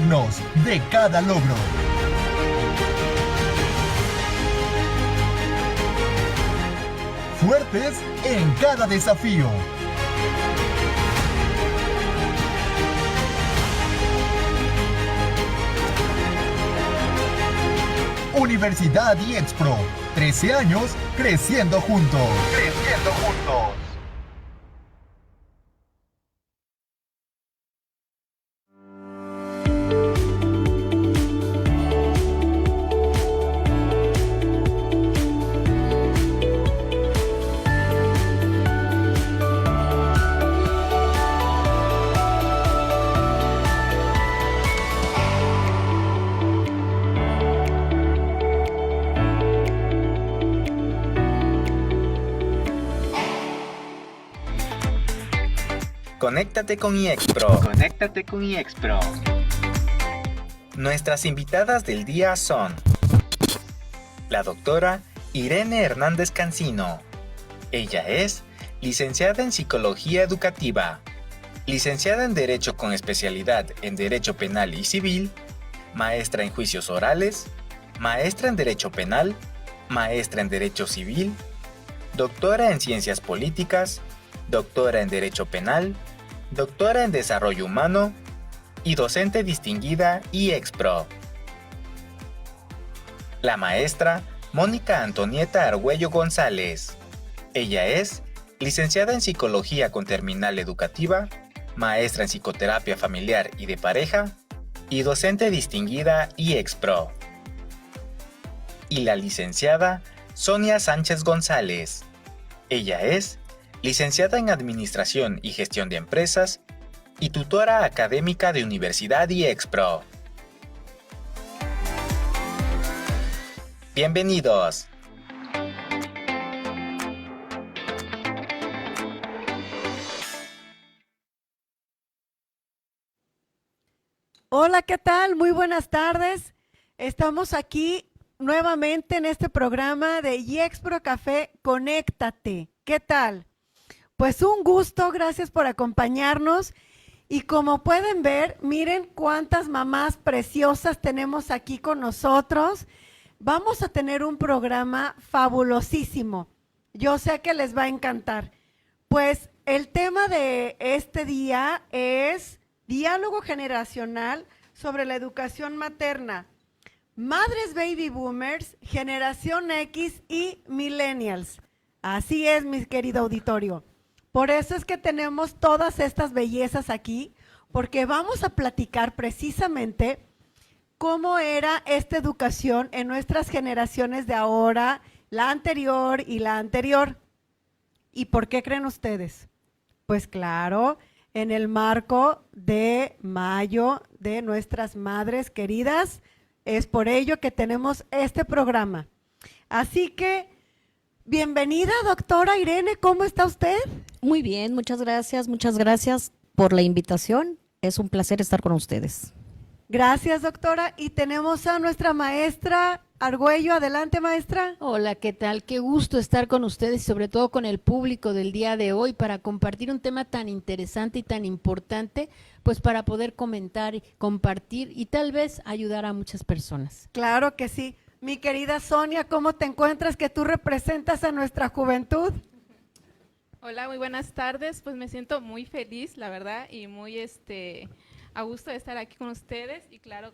dignos de cada logro. Fuertes en cada desafío. Universidad IEXPRO, 13 años creciendo juntos. Creciendo juntos. Conéctate con IEXPRO. Conéctate con IEXPRO. Nuestras invitadas del día son la doctora Irene Hernández Cancino. Ella es licenciada en Psicología Educativa, licenciada en Derecho con especialidad en Derecho Penal y Civil, maestra en Juicios Orales, maestra en Derecho Penal, maestra en Derecho Civil, doctora en Ciencias Políticas, doctora en Derecho Penal, doctora en Desarrollo Humano y docente distinguida IEXPRO. La maestra Mónica Antonieta Argüello González. Ella es licenciada en Psicología con Terminal Educativa, maestra en Psicoterapia Familiar y de Pareja y docente distinguida IEXPRO. Y la licenciada Sonia Sánchez González. Ella es licenciada en Administración y Gestión de Empresas y tutora académica de Universidad IEXPRO. Bienvenidos. Hola, ¿qué tal? Muy buenas tardes. Estamos aquí nuevamente en este programa de IEXPRO Café Conéctate. ¿Qué tal? Pues un gusto, gracias por acompañarnos. Y como pueden ver, miren cuántas mamás preciosas tenemos aquí con nosotros. Vamos a tener un programa fabulosísimo. Yo sé que les va a encantar. Pues el tema de este día es diálogo generacional sobre la educación materna. Madres baby boomers, generación X y millennials. Así es, mi querido auditorio. Por eso es que tenemos todas estas bellezas aquí, porque vamos a platicar precisamente cómo era esta educación en nuestras generaciones de ahora, la anterior y la anterior. ¿Y por qué creen ustedes? Pues claro, en el marco de mayo de nuestras madres queridas, es por ello que tenemos este programa. Así que, bienvenida, doctora Irene, ¿cómo está usted? Muy bien, muchas gracias por la invitación. Es un placer estar con ustedes. Gracias, doctora. Y tenemos a nuestra maestra Argüello. Adelante, maestra. Hola, ¿qué tal? Qué gusto estar con ustedes y sobre todo con el público del día de hoy para compartir un tema tan interesante y tan importante, pues para poder comentar, compartir y tal vez ayudar a muchas personas. Claro que sí. Mi querida Sonia, ¿cómo te encuentras que tú representas a nuestra juventud? Hola, muy buenas tardes. Pues me siento muy feliz, la verdad, y muy a gusto de estar aquí con ustedes y claro,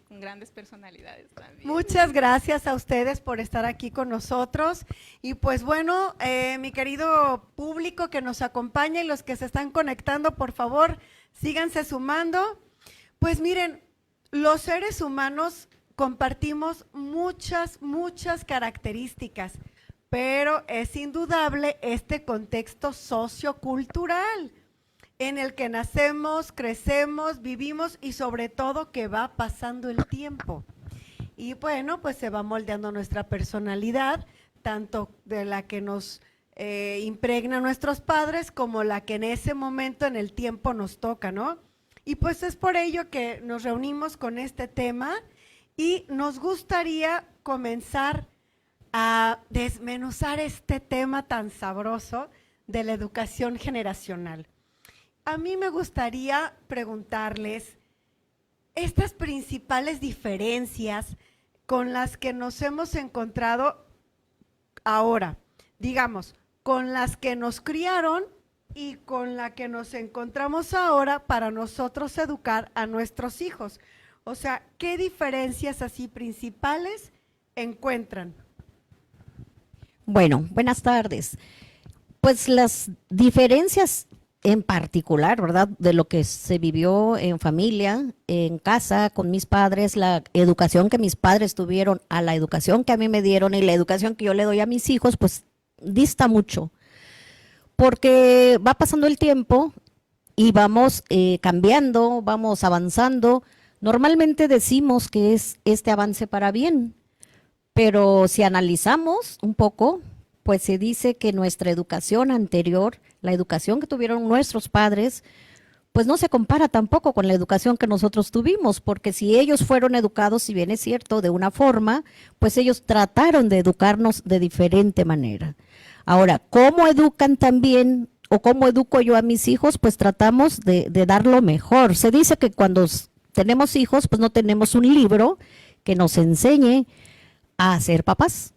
con grandes personalidades también. Muchas gracias a ustedes por estar aquí con nosotros. Y pues bueno, mi querido público que nos acompaña y los que se están conectando, por favor, síganse sumando. Pues miren, los seres humanos compartimos muchas características, pero es indudable este contexto sociocultural en el que nacemos, crecemos, vivimos y sobre todo que va pasando el tiempo. Y bueno, pues se va moldeando nuestra personalidad, tanto de la que nos impregnan nuestros padres como la que en ese momento en el tiempo nos toca, ¿no? Y pues es por ello que nos reunimos con este tema y nos gustaría comenzar a desmenuzar este tema tan sabroso de la educación generacional. A mí me gustaría preguntarles, estas principales diferencias con las que nos hemos encontrado ahora, digamos, con las que nos criaron y con la que nos encontramos ahora para nosotros educar a nuestros hijos. O sea, ¿qué diferencias así principales encuentran? Bueno, buenas tardes. Pues las diferencias en particular, ¿verdad? De lo que se vivió en familia, en casa, con mis padres, la educación que mis padres tuvieron a la educación que a mí me dieron y la educación que yo le doy a mis hijos, pues dista mucho. Porque va pasando el tiempo y vamos cambiando, vamos avanzando. Normalmente decimos que es este avance para bien, pero si analizamos un poco, pues se dice que nuestra educación anterior, la educación que tuvieron nuestros padres, pues no se compara tampoco con la educación que nosotros tuvimos, porque si ellos fueron educados, si bien es cierto, de una forma, pues ellos trataron de educarnos de diferente manera. Ahora, ¿cómo educan también o cómo educo yo a mis hijos? Pues tratamos de dar lo mejor. Se dice que cuando tenemos hijos, pues no tenemos un libro que nos enseñe a ser papás.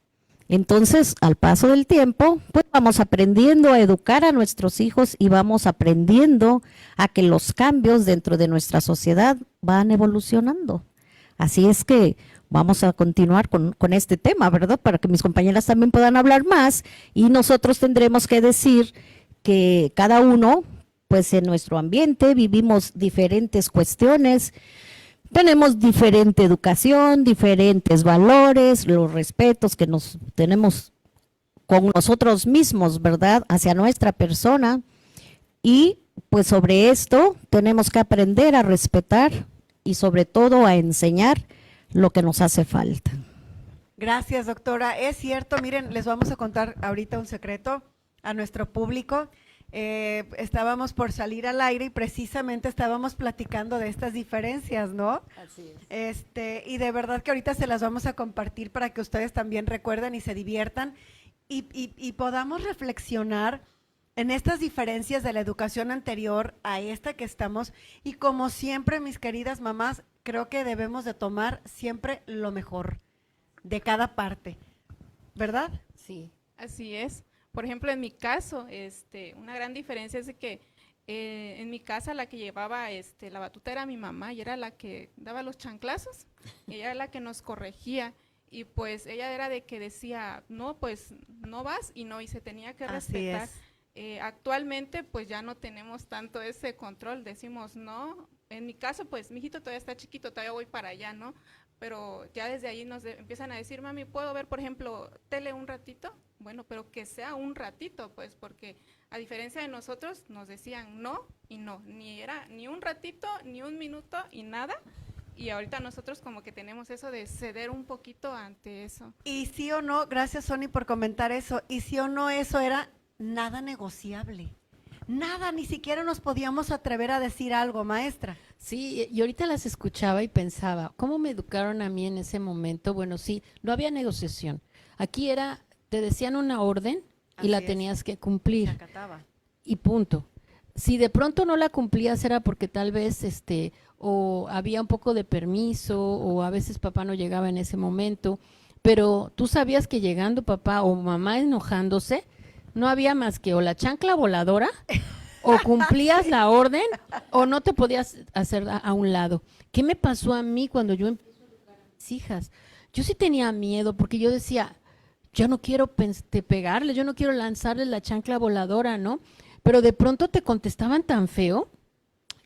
Entonces, al paso del tiempo, pues vamos aprendiendo a educar a nuestros hijos y vamos aprendiendo a que los cambios dentro de nuestra sociedad van evolucionando. Así es que vamos a continuar con este tema, ¿verdad? Para que mis compañeras también puedan hablar más y nosotros tendremos que decir que cada uno, pues en nuestro ambiente vivimos diferentes cuestiones. Tenemos diferente educación, diferentes valores, los respetos que nos tenemos con nosotros mismos, ¿verdad? Hacia nuestra persona. Y pues sobre esto tenemos que aprender a respetar y sobre todo a enseñar lo que nos hace falta. Gracias, doctora. Es cierto, miren, les vamos a contar ahorita un secreto a nuestro público. Estábamos por salir al aire y precisamente estábamos platicando de estas diferencias, ¿no? Así es. Y de verdad que ahorita se las vamos a compartir para que ustedes también recuerden y se diviertan y podamos reflexionar en estas diferencias de la educación anterior a esta que estamos. Y como siempre, mis queridas mamás, creo que debemos de tomar siempre lo mejor de cada parte, ¿verdad? Sí. Así es. Por ejemplo, en mi caso, una gran diferencia es de que en mi casa la que llevaba la batuta era mi mamá y era la que daba los chanclazos, ella era la que nos corregía y pues ella era de que decía, no, pues no vas y no, y se tenía que respetar. Actualmente pues ya no tenemos tanto ese control, decimos no, en mi caso pues mi hijito todavía está chiquito, todavía voy para allá, ¿no? Pero ya desde ahí nos empiezan a decir, mami, ¿puedo ver, por ejemplo, tele un ratito? Bueno, pero que sea un ratito, pues, porque a diferencia de nosotros, nos decían no y no, ni era ni un ratito, ni un minuto y nada. Y ahorita nosotros como que tenemos eso de ceder un poquito ante eso. Y sí o no, gracias Sony por comentar eso, y sí o no eso era nada negociable. Nada, ni siquiera nos podíamos atrever a decir algo, maestra. Sí, y ahorita las escuchaba y pensaba, ¿cómo me educaron a mí en ese momento? Bueno, sí, no había negociación. Aquí era, te decían una orden y la tenías que cumplir. Y punto. Si de pronto no la cumplías era porque tal vez o había un poco de permiso o a veces papá no llegaba en ese momento, pero tú sabías que llegando papá o mamá enojándose, no había más que o la chancla voladora o cumplías la orden o no te podías hacer a un lado. ¿Qué me pasó a mí cuando yo empecé a educar a mis hijas? Yo sí tenía miedo porque yo decía, yo no quiero pegarles, yo no quiero lanzarles la chancla voladora, ¿no? Pero de pronto te contestaban tan feo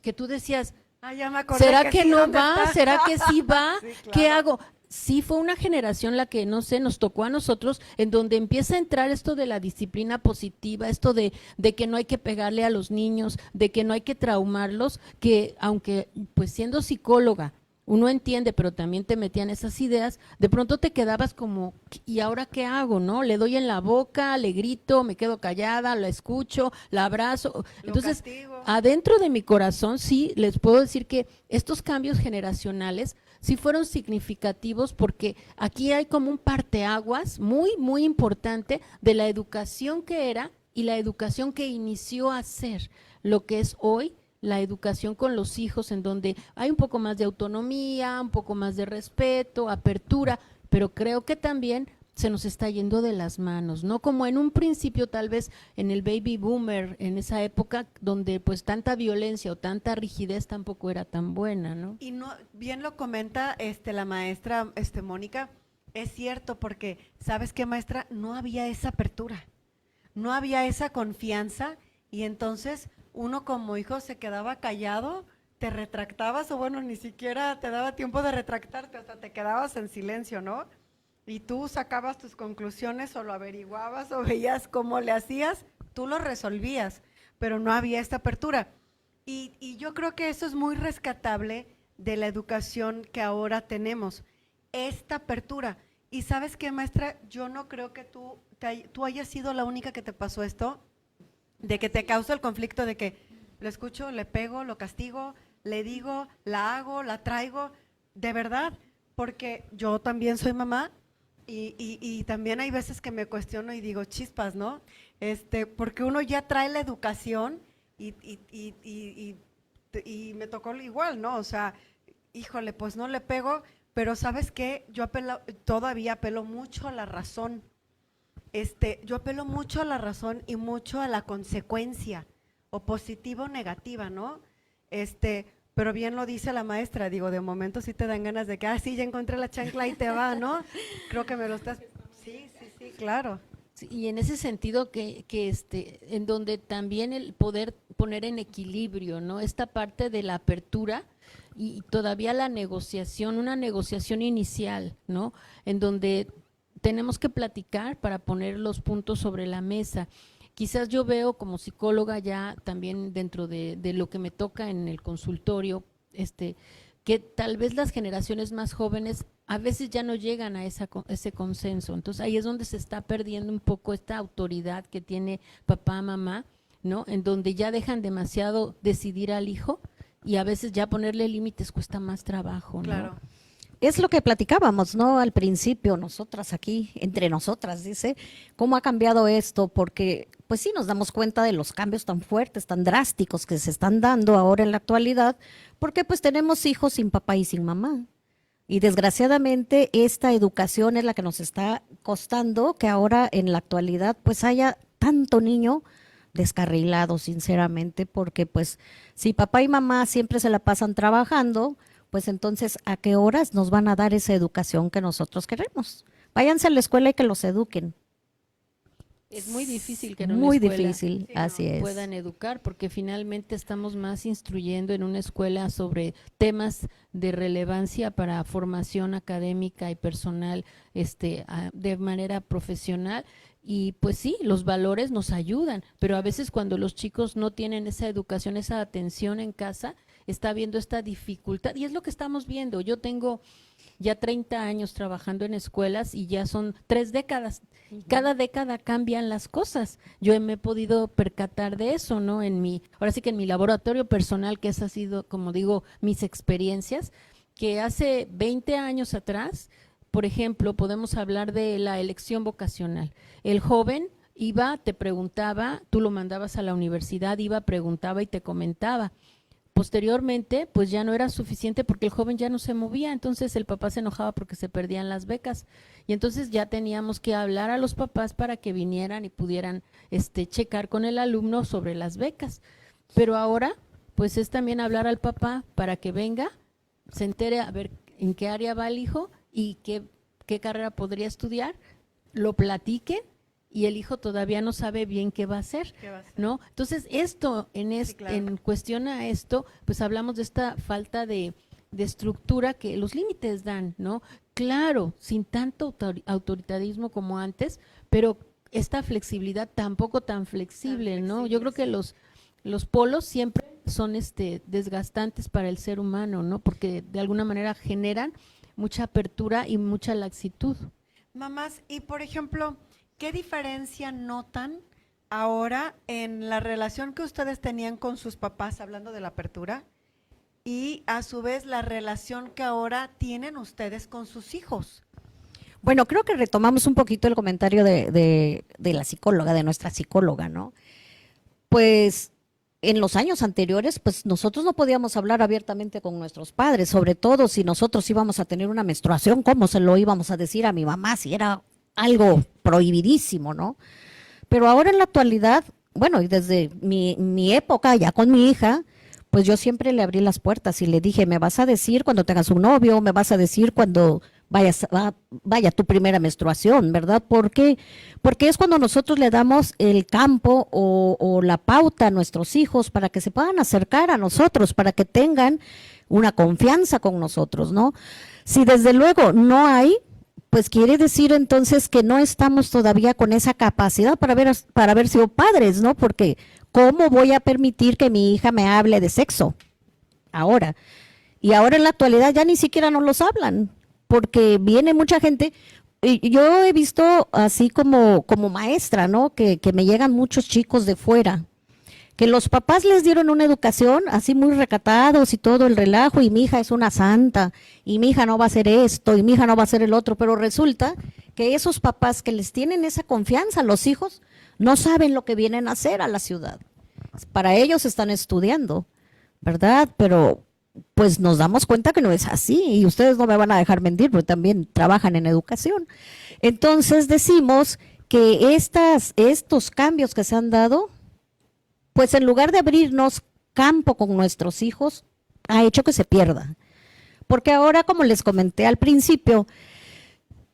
que tú decías, ya me acordé ¿será que sí, no ¿dónde va? está? ¿Será que sí va? Sí, claro. ¿Qué hago? Sí, fue una generación la que, no sé, nos tocó a nosotros, en donde empieza a entrar esto de la disciplina positiva, esto de que no hay que pegarle a los niños, de que no hay que traumarlos, que aunque pues siendo psicóloga uno entiende, pero también te metían esas ideas, de pronto te quedabas como, ¿y ahora qué hago, no? Le doy en la boca, le grito, me quedo callada, la escucho, la abrazo. Entonces, adentro de mi corazón sí les puedo decir que estos cambios generacionales sí fueron significativos porque aquí hay como un parteaguas muy, muy importante de la educación que era y la educación que inició a ser lo que es hoy la educación con los hijos, en donde hay un poco más de autonomía, un poco más de respeto, apertura, pero creo que también se nos está yendo de las manos, ¿no? Como en un principio, tal vez en el baby boomer, en esa época donde pues tanta violencia o tanta rigidez tampoco era tan buena, ¿no? Y no, bien lo comenta la maestra Mónica, es cierto, porque ¿sabes qué, maestra? No había esa apertura, no había esa confianza, y entonces uno como hijo se quedaba callado, te retractabas, o bueno, ni siquiera te daba tiempo de retractarte, hasta te quedabas en silencio, ¿no? Y tú sacabas tus conclusiones o lo averiguabas o veías cómo le hacías, tú lo resolvías, pero no había esta apertura. Y yo creo que eso es muy rescatable de la educación que ahora tenemos, esta apertura. Y ¿sabes qué, maestra? Yo no creo que tú hayas sido la única que te pasó esto, de que te causa el conflicto de que lo escucho, le pego, lo castigo, le digo, la hago, la traigo, de verdad, porque yo también soy mamá. Y también hay veces que me cuestiono y digo, chispas, ¿no? Porque uno ya trae la educación y me tocó igual, ¿no? O sea, híjole, pues no le pego, pero ¿sabes qué? Todavía apelo mucho a la razón. Yo apelo mucho a la razón y mucho a la consecuencia, o positiva o negativa, ¿no? Pero bien lo dice la maestra, digo, de momento sí te dan ganas de que, sí, ya encontré la chancla y te va, ¿no? Creo que me lo estás… Sí, claro. Sí, y en ese sentido en donde también el poder poner en equilibrio, ¿no? Esta parte de la apertura y todavía la negociación, una negociación inicial, ¿no? En donde tenemos que platicar para poner los puntos sobre la mesa. Quizás yo veo como psicóloga ya también dentro de lo que me toca en el consultorio, que tal vez las generaciones más jóvenes a veces ya no llegan a ese consenso. Entonces ahí es donde se está perdiendo un poco esta autoridad que tiene papá, mamá, ¿no? En donde ya dejan demasiado decidir al hijo y a veces ya ponerle límites cuesta más trabajo, ¿no? Claro. Es lo que platicábamos, ¿no? Al principio, nosotras aquí, entre nosotras, dice, ¿cómo ha cambiado esto? Porque, pues sí, nos damos cuenta de los cambios tan fuertes, tan drásticos que se están dando ahora en la actualidad, porque pues tenemos hijos sin papá y sin mamá. Y desgraciadamente esta educación es la que nos está costando que ahora en la actualidad pues haya tanto niño descarrilado, sinceramente, porque pues si papá y mamá siempre se la pasan trabajando, pues entonces, ¿a qué horas nos van a dar esa educación que nosotros queremos? Váyanse a la escuela y que los eduquen. Es muy difícil que en una Muy escuela difícil, así es. puedan educar, porque finalmente estamos más instruyendo en una escuela sobre temas de relevancia para formación académica y personal, de manera profesional. Y pues sí, los valores nos ayudan, pero a veces cuando los chicos no tienen esa educación, esa atención en casa, está viendo esta dificultad, y es lo que estamos viendo. Yo tengo ya 30 años trabajando en escuelas y ya son 3 décadas. Cada década cambian las cosas. Yo me he podido percatar de eso, ¿no? Ahora sí que en mi laboratorio personal, que esa ha sido, como digo, mis experiencias, que hace 20 años atrás, por ejemplo, podemos hablar de la elección vocacional. El joven iba, te preguntaba, tú lo mandabas a la universidad, iba, preguntaba y te comentaba. Posteriormente, pues ya no era suficiente porque el joven ya no se movía, entonces el papá se enojaba porque se perdían las becas, y entonces ya teníamos que hablar a los papás para que vinieran y pudieran checar con el alumno sobre las becas. Pero ahora, pues es también hablar al papá para que venga, se entere a ver en qué área va el hijo y qué carrera podría estudiar, lo platique, y el hijo todavía no sabe bien qué va a hacer, ¿no? Entonces, en cuestión a esto, pues hablamos de esta falta de estructura que los límites dan, ¿no? Claro, sin tanto autoritarismo como antes, pero esta flexibilidad tampoco tan flexible, ¿no? Yo creo que los polos siempre son desgastantes para el ser humano, ¿no? Porque de alguna manera generan mucha apertura y mucha laxitud. Mamás, y por ejemplo, ¿qué diferencia notan ahora en la relación que ustedes tenían con sus papás, hablando de la apertura, y a su vez la relación que ahora tienen ustedes con sus hijos? Bueno, creo que retomamos un poquito el comentario de la psicóloga, de nuestra psicóloga, ¿no? Pues en los años anteriores, pues nosotros no podíamos hablar abiertamente con nuestros padres, sobre todo si nosotros íbamos a tener una menstruación, ¿cómo se lo íbamos a decir a mi mamá si era algo prohibidísimo, ¿no? Pero ahora en la actualidad, bueno, y desde mi época, ya con mi hija, pues yo siempre le abrí las puertas y le dije, me vas a decir cuando tengas un novio, me vas a decir cuando vaya tu primera menstruación, ¿verdad? ¿Por qué? Porque es cuando nosotros le damos el campo o la pauta a nuestros hijos para que se puedan acercar a nosotros, para que tengan una confianza con nosotros, ¿no? Si desde luego no hay, pues quiere decir entonces que no estamos todavía con esa capacidad para haber sido padres, ¿no? Porque ¿cómo voy a permitir que mi hija me hable de sexo ahora? Y ahora en la actualidad ya ni siquiera nos los hablan, porque viene mucha gente. Y yo he visto así como maestra, ¿no? Que me llegan muchos chicos de fuera, que los papás les dieron una educación así muy recatados y todo el relajo, y mi hija es una santa, y mi hija no va a hacer esto, y mi hija no va a hacer el otro, pero resulta que esos papás que les tienen esa confianza a los hijos, no saben lo que vienen a hacer a la ciudad. Para ellos están estudiando, ¿verdad? Pero pues nos damos cuenta que no es así, y ustedes no me van a dejar mentir, porque también trabajan en educación. Entonces decimos que estos cambios que se han dado, pues en lugar de abrirnos campo con nuestros hijos, ha hecho que se pierda. Porque ahora, como les comenté al principio,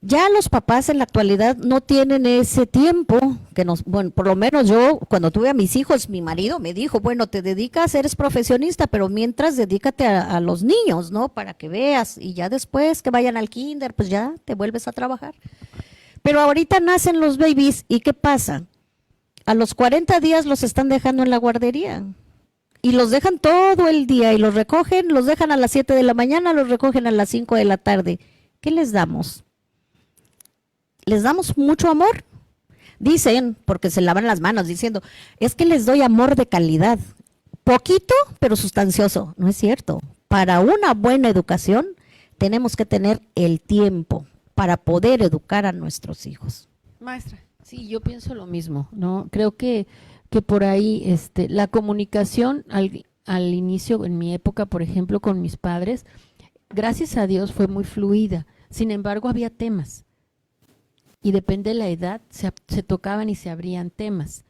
ya los papás en la actualidad no tienen ese tiempo bueno, por lo menos yo, cuando tuve a mis hijos, mi marido me dijo, bueno, te dedicas, eres profesionista, pero mientras dedícate a los niños, ¿no? Para que veas, y ya después que vayan al kinder, pues ya te vuelves a trabajar. Pero ahorita nacen los babies, ¿y qué pasa? A los 40 días los están dejando en la guardería y los dejan todo el día y los recogen, los dejan a las 7 de la mañana, los recogen a las 5 de la tarde. ¿Qué les damos? ¿Les damos mucho amor? Dicen, porque se lavan las manos diciendo, es que les doy amor de calidad, poquito pero sustancioso. No es cierto. Para una buena educación tenemos que tener el tiempo para poder educar a nuestros hijos. Maestra. Sí, yo pienso lo mismo, ¿no? Creo que por ahí la comunicación al inicio, en mi época, por ejemplo, con mis padres, gracias a Dios fue muy fluida. Sin embargo, había temas y depende de la edad, se tocaban y se abrían temas.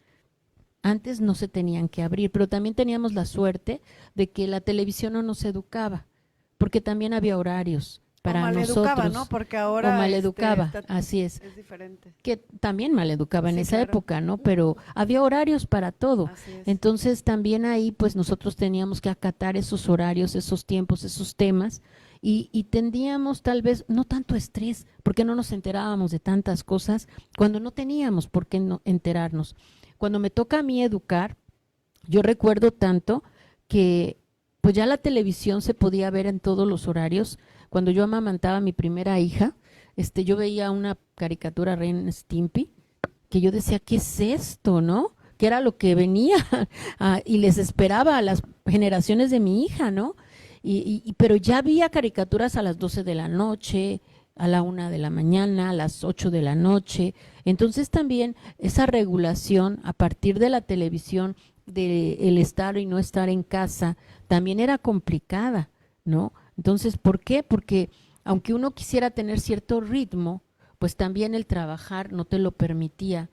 Antes no se tenían que abrir, pero también teníamos la suerte de que la televisión no nos educaba, porque también había horarios para maleducaba, nosotros. ¿no? Porque ahora o maleducaba, así es. Es diferente. Que también maleducaba en Sí, esa claro. época, ¿no? Pero había horarios para todo. Así es. Entonces también ahí pues nosotros teníamos que acatar esos horarios, esos tiempos, esos temas y tendríamos tal vez no tanto estrés, porque no nos enterábamos de tantas cosas cuando no teníamos por qué no enterarnos. Cuando me toca a mí educar, yo recuerdo tanto que pues ya la televisión se podía ver en todos los horarios. Cuando yo amamantaba a mi primera hija, yo veía una caricatura Ren Stimpy, que yo decía, ¿qué es esto, no? Que era lo que venía y les esperaba a las generaciones de mi hija, ¿no? Pero ya había caricaturas a las 12 de la noche, a la 1 de la mañana, a las 8 de la noche. Entonces también esa regulación a partir de la televisión, del estar y no estar en casa, también era complicada, ¿no? Entonces, ¿por qué? Porque aunque uno quisiera tener cierto ritmo, pues también el trabajar no te lo permitía.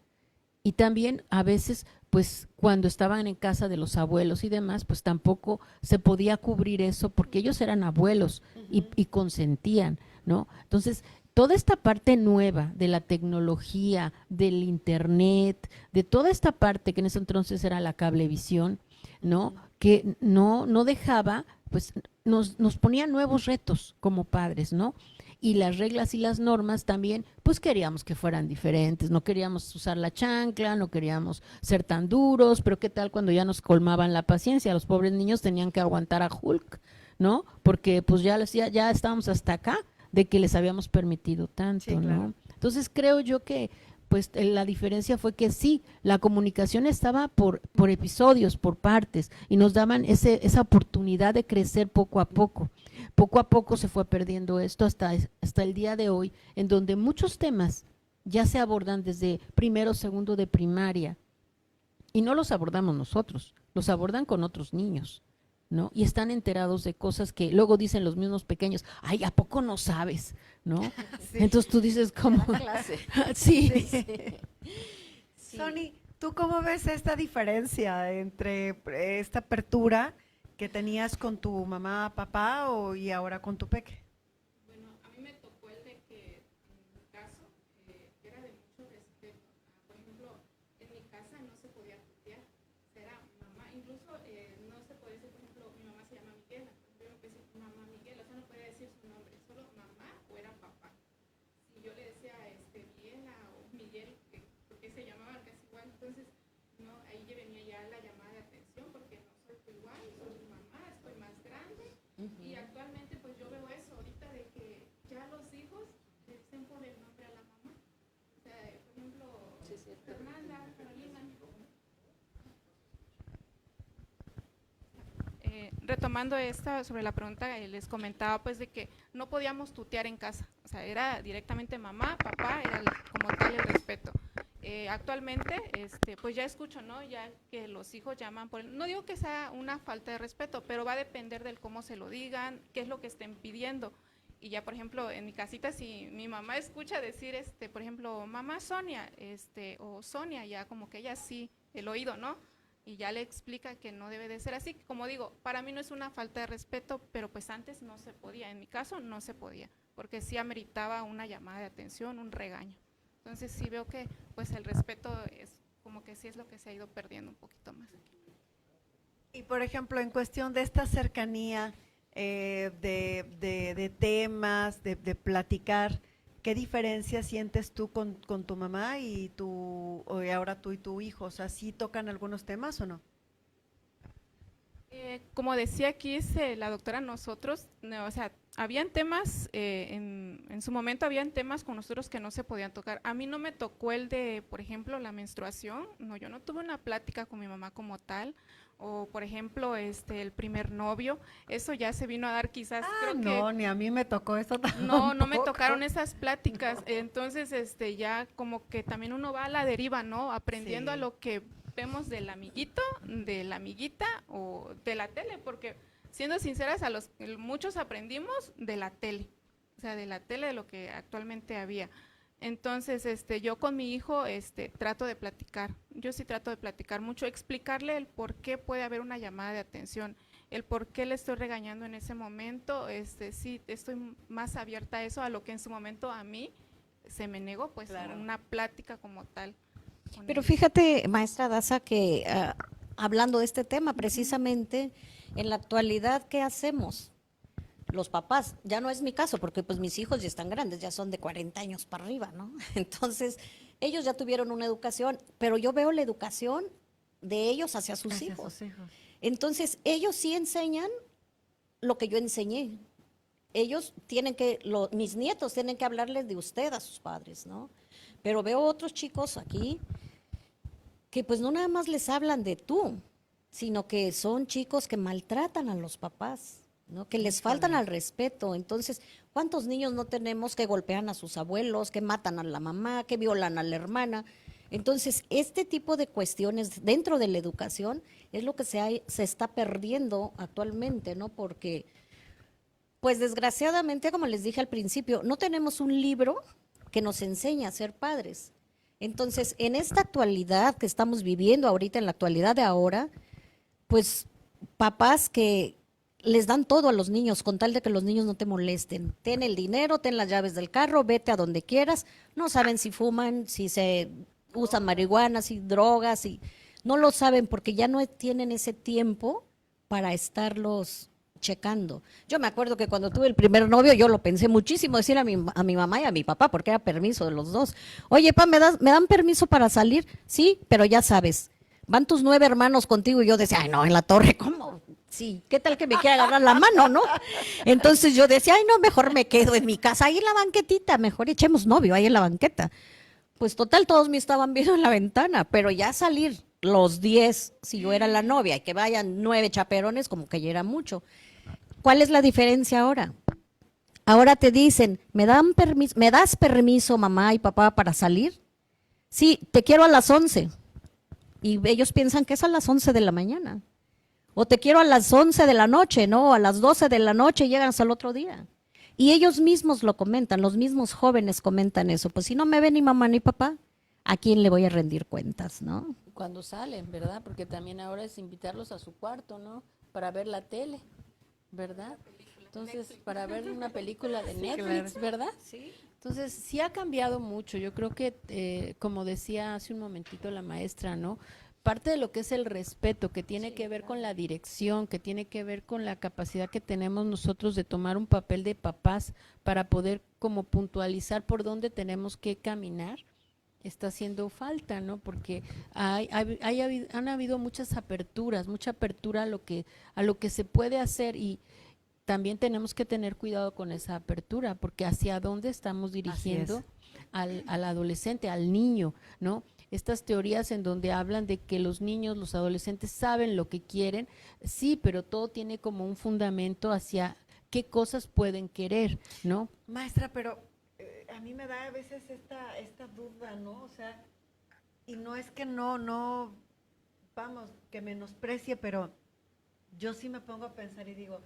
Y también a veces, pues cuando estaban en casa de los abuelos y demás, pues tampoco se podía cubrir eso porque ellos eran abuelos y consentían, ¿no? Entonces, toda esta parte nueva de la tecnología, del internet, de toda esta parte que en ese entonces era la cablevisión, ¿no? Que no dejaba, pues nos ponía nuevos retos como padres, ¿no? Y las reglas y las normas también, pues queríamos que fueran diferentes, no queríamos usar la chancla, no queríamos ser tan duros, pero qué tal cuando ya nos colmaban la paciencia, los pobres niños tenían que aguantar a Hulk, ¿no? Porque pues ya estábamos hasta acá de que les habíamos permitido tanto, Sí, claro. ¿no? Entonces creo yo que pues la diferencia fue que sí, la comunicación estaba por episodios, por partes, y nos daban esa oportunidad de crecer poco a poco. Poco a poco se fue perdiendo esto hasta el día de hoy, en donde muchos temas ya se abordan desde primero, segundo de primaria, y no los abordamos nosotros, los abordan con otros niños, ¿no? Y están enterados de cosas que luego dicen los mismos pequeños, ay, ¿a poco no sabes? ¿No? Sí. Entonces tú dices, ¿cómo? Clase. Sí. Sí. Sony, ¿tú cómo ves esta diferencia entre esta apertura que tenías con tu mamá, papá y ahora con tu peque? Bueno, a mí me tocó el de que en mi caso era de mucho respeto. Por ejemplo, en mi casa no se podía tutear, era mamá, incluso no se podía decir, por ejemplo, mi mamá se llama Miguel, yo empecé con mamá Miguel, o sea, no podía decir su nombre, solo mamá o era papá. Si yo le decía Viena o Miguel, porque se llamaban casi igual, entonces no, ahí ya venía ya la llamada de atención, porque no soy tu igual, soy tu mamá, estoy más grande. Y actualmente pues yo veo eso ahorita de que ya los hijos le dicen por el nombre a la mamá. O sea, por ejemplo, Fernanda, Carolina. Retomando esta sobre la pregunta, les comentaba pues de que no podíamos tutear en casa, o sea, era directamente mamá, papá, era como tal el respeto. Actualmente, pues ya escucho, ¿no? Ya que los hijos llaman por no digo que sea una falta de respeto, pero va a depender del cómo se lo digan, qué es lo que estén pidiendo. Y ya, por ejemplo, en mi casita, si mi mamá escucha decir, por ejemplo, mamá Sonia, o Sonia, ya como que ella sí, el oído, ¿no? Y ya le explica que no debe de ser así. Como digo, para mí no es una falta de respeto, pero pues antes no se podía, en mi caso no se podía, porque sí ameritaba una llamada de atención, un regaño. Entonces sí veo que pues el respeto es como que sí es lo que se ha ido perdiendo un poquito más. Y por ejemplo, en cuestión de esta cercanía de temas, de platicar, ¿qué diferencia sientes tú con tu mamá y ahora tú y tu hijo? O sea, ¿sí tocan algunos temas o no? Como decía aquí la doctora, nosotros, no, o sea, habían temas, en su momento habían temas con nosotros que no se podían tocar. A mí no me tocó el de, por ejemplo, la menstruación, no, yo no tuve una plática con mi mamá como tal, o por ejemplo, el primer novio, eso ya se vino a dar quizás, creo no, que… ni a mí me tocó eso tampoco. No me tocaron esas pláticas, entonces ya como que también uno va a la deriva, ¿no? Aprendiendo Sí. a lo que vemos del amiguito, de la amiguita o de la tele, porque siendo sinceras, muchos aprendimos de la tele, o sea, de la tele, de lo que actualmente había. Entonces, yo con mi hijo, trato de platicar, yo sí trato de platicar mucho, explicarle el por qué puede haber una llamada de atención, el por qué le estoy regañando en ese momento, sí, estoy más abierta a eso, a lo que en su momento a mí se me negó, pues, Claro. una plática como tal. Pero fíjate, maestra Daza, que hablando de este tema, precisamente en la actualidad, ¿qué hacemos? Los papás, ya no es mi caso, porque pues mis hijos ya están grandes, ya son de 40 años para arriba, ¿no? Entonces, ellos ya tuvieron una educación, pero yo veo la educación de ellos hacia sus Hacia hijos. sus hijos. Entonces, ellos sí enseñan lo que yo enseñé. Ellos tienen que, mis nietos tienen que hablarles de usted a sus padres, ¿no? Pero veo otros chicos aquí que pues no nada más les hablan de tú, sino que son chicos que maltratan a los papás, ¿no? Que les faltan al respeto. Entonces, ¿cuántos niños no tenemos que golpean a sus abuelos, que matan a la mamá, que violan a la hermana? Entonces, este tipo de cuestiones dentro de la educación es lo que se está perdiendo actualmente, ¿no? Porque, pues desgraciadamente, como les dije al principio, no tenemos un libro que nos enseñe a ser padres. Entonces, en esta actualidad que estamos viviendo ahorita, en la actualidad de ahora, pues papás que les dan todo a los niños con tal de que los niños no te molesten. Ten el dinero, ten las llaves del carro, vete a donde quieras. No saben si fuman, si se usan marihuana, si drogas, si no lo saben porque ya no tienen ese tiempo para estarlos checando. Yo me acuerdo que cuando tuve el primer novio, yo lo pensé muchísimo, decir a mi mamá y a mi papá, porque era permiso de los dos. Oye, pa, ¿me dan permiso para salir? Sí, pero ya sabes, van tus 9 hermanos contigo. Y yo decía, ay, no, en la torre, ¿cómo? Sí, ¿qué tal que me quiera agarrar la mano, no? Entonces yo decía, ay, no, mejor me quedo en mi casa, ahí en la banquetita, mejor echemos novio ahí en la banqueta. Pues total, todos me estaban viendo en la ventana, pero ya salir los 10, si yo era la novia, y que vayan 9 chaperones, como que ya era mucho. ¿Cuál es la diferencia ahora? Ahora te dicen, ¿me das permiso, mamá y papá, para salir? Sí, te quiero a las 11. Y ellos piensan que es a las 11 de la mañana. O te quiero a las 11 de la noche, ¿no? A las 12 de la noche y llegan hasta el otro día. Y ellos mismos lo comentan, los mismos jóvenes comentan eso. Pues si no me ve ni mamá ni papá, ¿a quién le voy a rendir cuentas, no? Cuando salen, ¿verdad? Porque también ahora es invitarlos a su cuarto, ¿no? Para ver la tele, ¿verdad? Entonces, para ver una película de Netflix, ¿verdad? Sí. Entonces, sí ha cambiado mucho. Yo creo que, como decía hace un momentito la maestra, ¿no? Parte de lo que es el respeto, que tiene que ver con la dirección, que tiene que ver con la capacidad que tenemos nosotros de tomar un papel de papás para poder como puntualizar por dónde tenemos que caminar, está haciendo falta, ¿no? Porque han habido muchas aperturas, mucha apertura a lo que se puede hacer, y también tenemos que tener cuidado con esa apertura, porque hacia dónde estamos dirigiendo al adolescente, al niño, ¿no? Estas teorías en donde hablan de que los niños, los adolescentes saben lo que quieren, sí, pero todo tiene como un fundamento hacia qué cosas pueden querer, ¿no? Maestra, pero a mí me da a veces esta duda, ¿no? O sea, y no es que no, vamos, que menosprecie, pero yo sí me pongo a pensar y digo,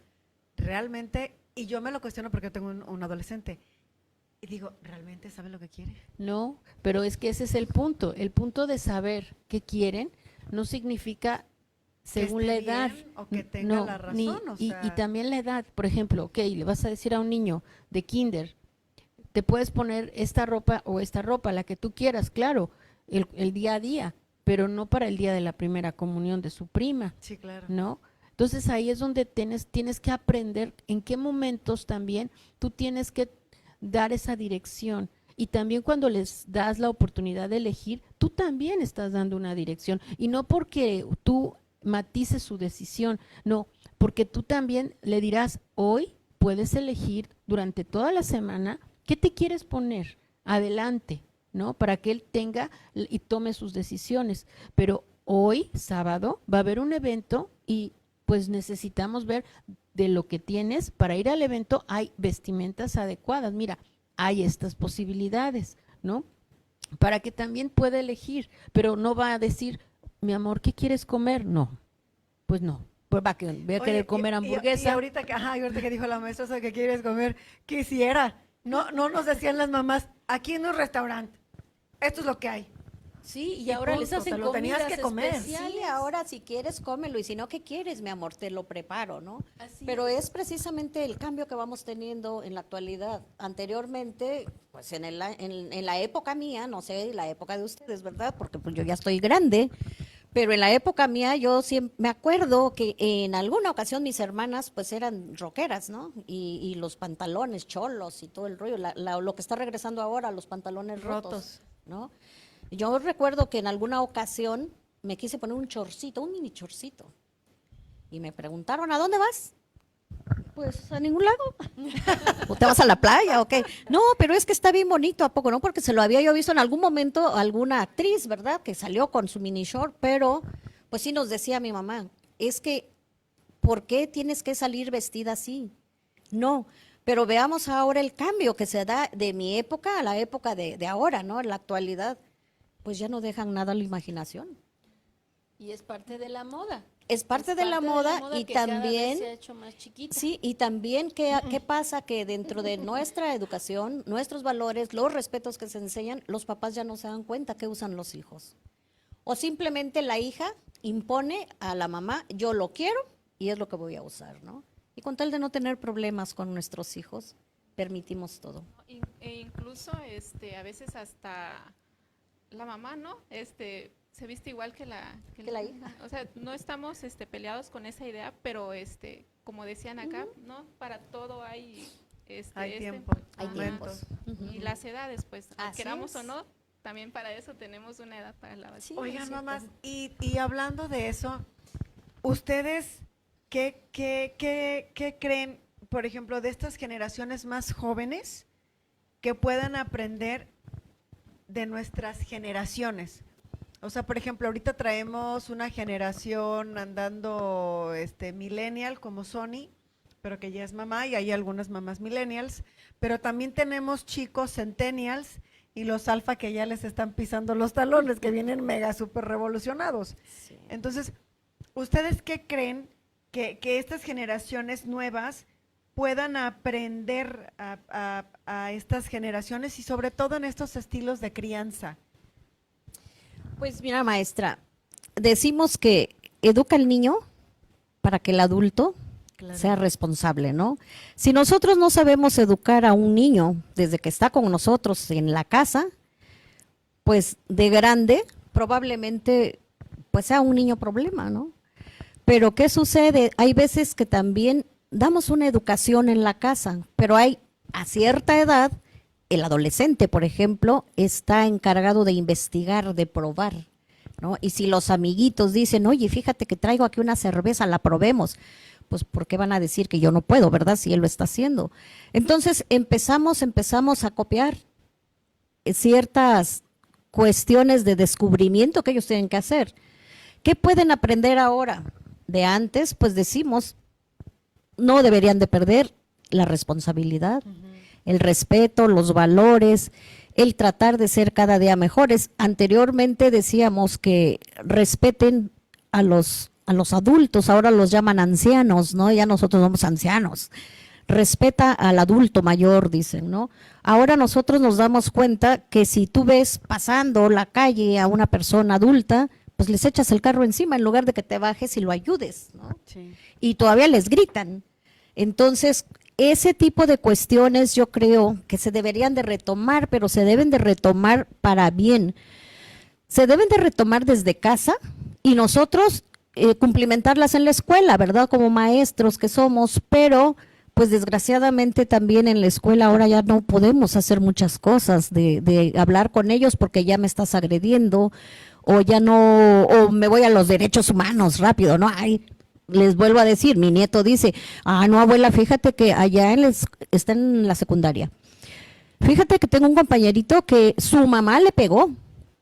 realmente, y yo me lo cuestiono porque tengo un adolescente, y digo, ¿realmente sabe lo que quiere? No, pero es que ese es el punto de saber qué quieren no significa según esté la edad. bien o que tenga la razón, o y sea. también la edad, por ejemplo, ok, le vas a decir a un niño de kinder, te puedes poner esta ropa o esta ropa, la que tú quieras, claro, el día a día, pero no para el día de la primera comunión de su prima, Sí, claro. ¿no? Entonces ahí es donde tienes que aprender en qué momentos también tú tienes que dar esa dirección. Y también cuando les das la oportunidad de elegir, tú también estás dando una dirección. Y no porque tú matices su decisión, no, porque tú también le dirás, hoy puedes elegir durante toda la semana qué te quieres poner, adelante, ¿no? Para que él tenga y tome sus decisiones. Pero hoy, sábado, va a haber un evento y pues necesitamos ver de lo que tienes. Para ir al evento hay vestimentas adecuadas. Mira, hay estas posibilidades, ¿no? Para que también pueda elegir, pero no va a decir, mi amor, ¿qué quieres comer? No, pues no. Pues va a querer comer hamburguesa. Y ahorita que dijo la maestra, eso que quieres comer, quisiera. No nos decían las mamás, aquí en un restaurante, esto es lo que hay. Sí, y Y ahora les punto, hacen te lo tenías comidas que comer. especiales. Sí, ahora si quieres, cómelo, y si no, ¿qué quieres, mi amor? Te lo preparo, ¿no? Así Pero es precisamente el cambio que vamos teniendo en la actualidad. Anteriormente, pues en la época mía, no sé, la época de ustedes, ¿verdad? Porque pues yo ya estoy grande, pero en la época mía yo siempre me acuerdo que en alguna ocasión mis hermanas pues eran rockeras, ¿no? Y los pantalones cholos y todo el rollo, lo que está regresando ahora, los pantalones rotos, ¿no? Yo recuerdo que en alguna ocasión me quise poner un chorcito, un mini chorcito. Y me preguntaron, ¿a dónde vas? Pues a ningún lado. ¿O te vas a la playa o qué? No, pero es que está bien bonito, ¿a poco no? Porque se lo había yo visto en algún momento alguna actriz, ¿verdad? Que salió con su mini short, pero pues sí nos decía mi mamá, es que, ¿por qué tienes que salir vestida así? No, pero veamos ahora el cambio que se da de mi época a la época de ahora, ¿no? En la actualidad, pues ya no dejan nada a la imaginación. Y es parte de la moda. Es parte de la moda y que cada vez también, se ha hecho más chiquita. sí, y también qué pasa que dentro de nuestra educación, nuestros valores, los respetos que se enseñan, los papás ya no se dan cuenta que usan los hijos. O simplemente la hija impone a la mamá, yo lo quiero y es lo que voy a usar, ¿no? Y con tal de no tener problemas con nuestros hijos, permitimos todo. E incluso a veces hasta la mamá, ¿no? Se viste igual que la hija. O sea, no estamos peleados con esa idea, pero como decían acá, ¿no? Para todo hay Hay tiempo, Hay momentos. tiempos. y las edades, pues, Así queramos es. o no, también para eso tenemos una edad para la Sí, Oigan, es cierto. mamás, y hablando de eso, ¿ustedes qué creen, por ejemplo, de estas generaciones más jóvenes que puedan aprender de nuestras generaciones? O sea, por ejemplo, ahorita traemos una generación andando millennial como Sony, pero que ya es mamá y hay algunas mamás millennials, pero también tenemos chicos centennials y los alfa que ya les están pisando los talones, que vienen mega súper revolucionados. Entonces, ¿ustedes qué creen que estas generaciones nuevas puedan aprender a estas generaciones y sobre todo en estos estilos de crianza? Pues mira, maestra, decimos que educa al niño para que el adulto sea responsable, ¿no? Si nosotros no sabemos educar a un niño desde que está con nosotros en la casa, pues de grande probablemente pues sea un niño problema, ¿no? Pero ¿qué sucede? Hay veces que también damos una educación en la casa, pero hay a cierta edad, el adolescente, por ejemplo, está encargado de investigar, de probar, ¿no? Y si los amiguitos dicen, oye, fíjate que traigo aquí una cerveza, la probemos, pues ¿por qué van a decir que yo no puedo, verdad? Si él lo está haciendo. Entonces empezamos a copiar ciertas cuestiones de descubrimiento que ellos tienen que hacer. ¿Qué pueden aprender ahora? De antes, pues decimos, no deberían de perder la responsabilidad, el respeto, los valores, el tratar de ser cada día mejores. Anteriormente decíamos que respeten a los adultos, ahora los llaman ancianos, ¿no? Ya nosotros somos ancianos. Respeta al adulto mayor, dicen, ¿no? Ahora nosotros nos damos cuenta que si tú ves pasando la calle a una persona adulta, pues les echas el carro encima en lugar de que te bajes y lo ayudes, ¿no? Sí. Y todavía les gritan. Entonces, ese tipo de cuestiones yo creo que se deberían de retomar, pero se deben de retomar para bien. Se deben de retomar desde casa y nosotros cumplimentarlas en la escuela, ¿verdad? Como maestros que somos, pero pues desgraciadamente también en la escuela ahora ya no podemos hacer muchas cosas de hablar con ellos porque ya me estás agrediendo o ya no, o me voy a los derechos humanos rápido, ¿no? Ay, les vuelvo a decir, mi nieto dice, no abuela, fíjate que allá está en la secundaria. Fíjate que tengo un compañerito que su mamá le pegó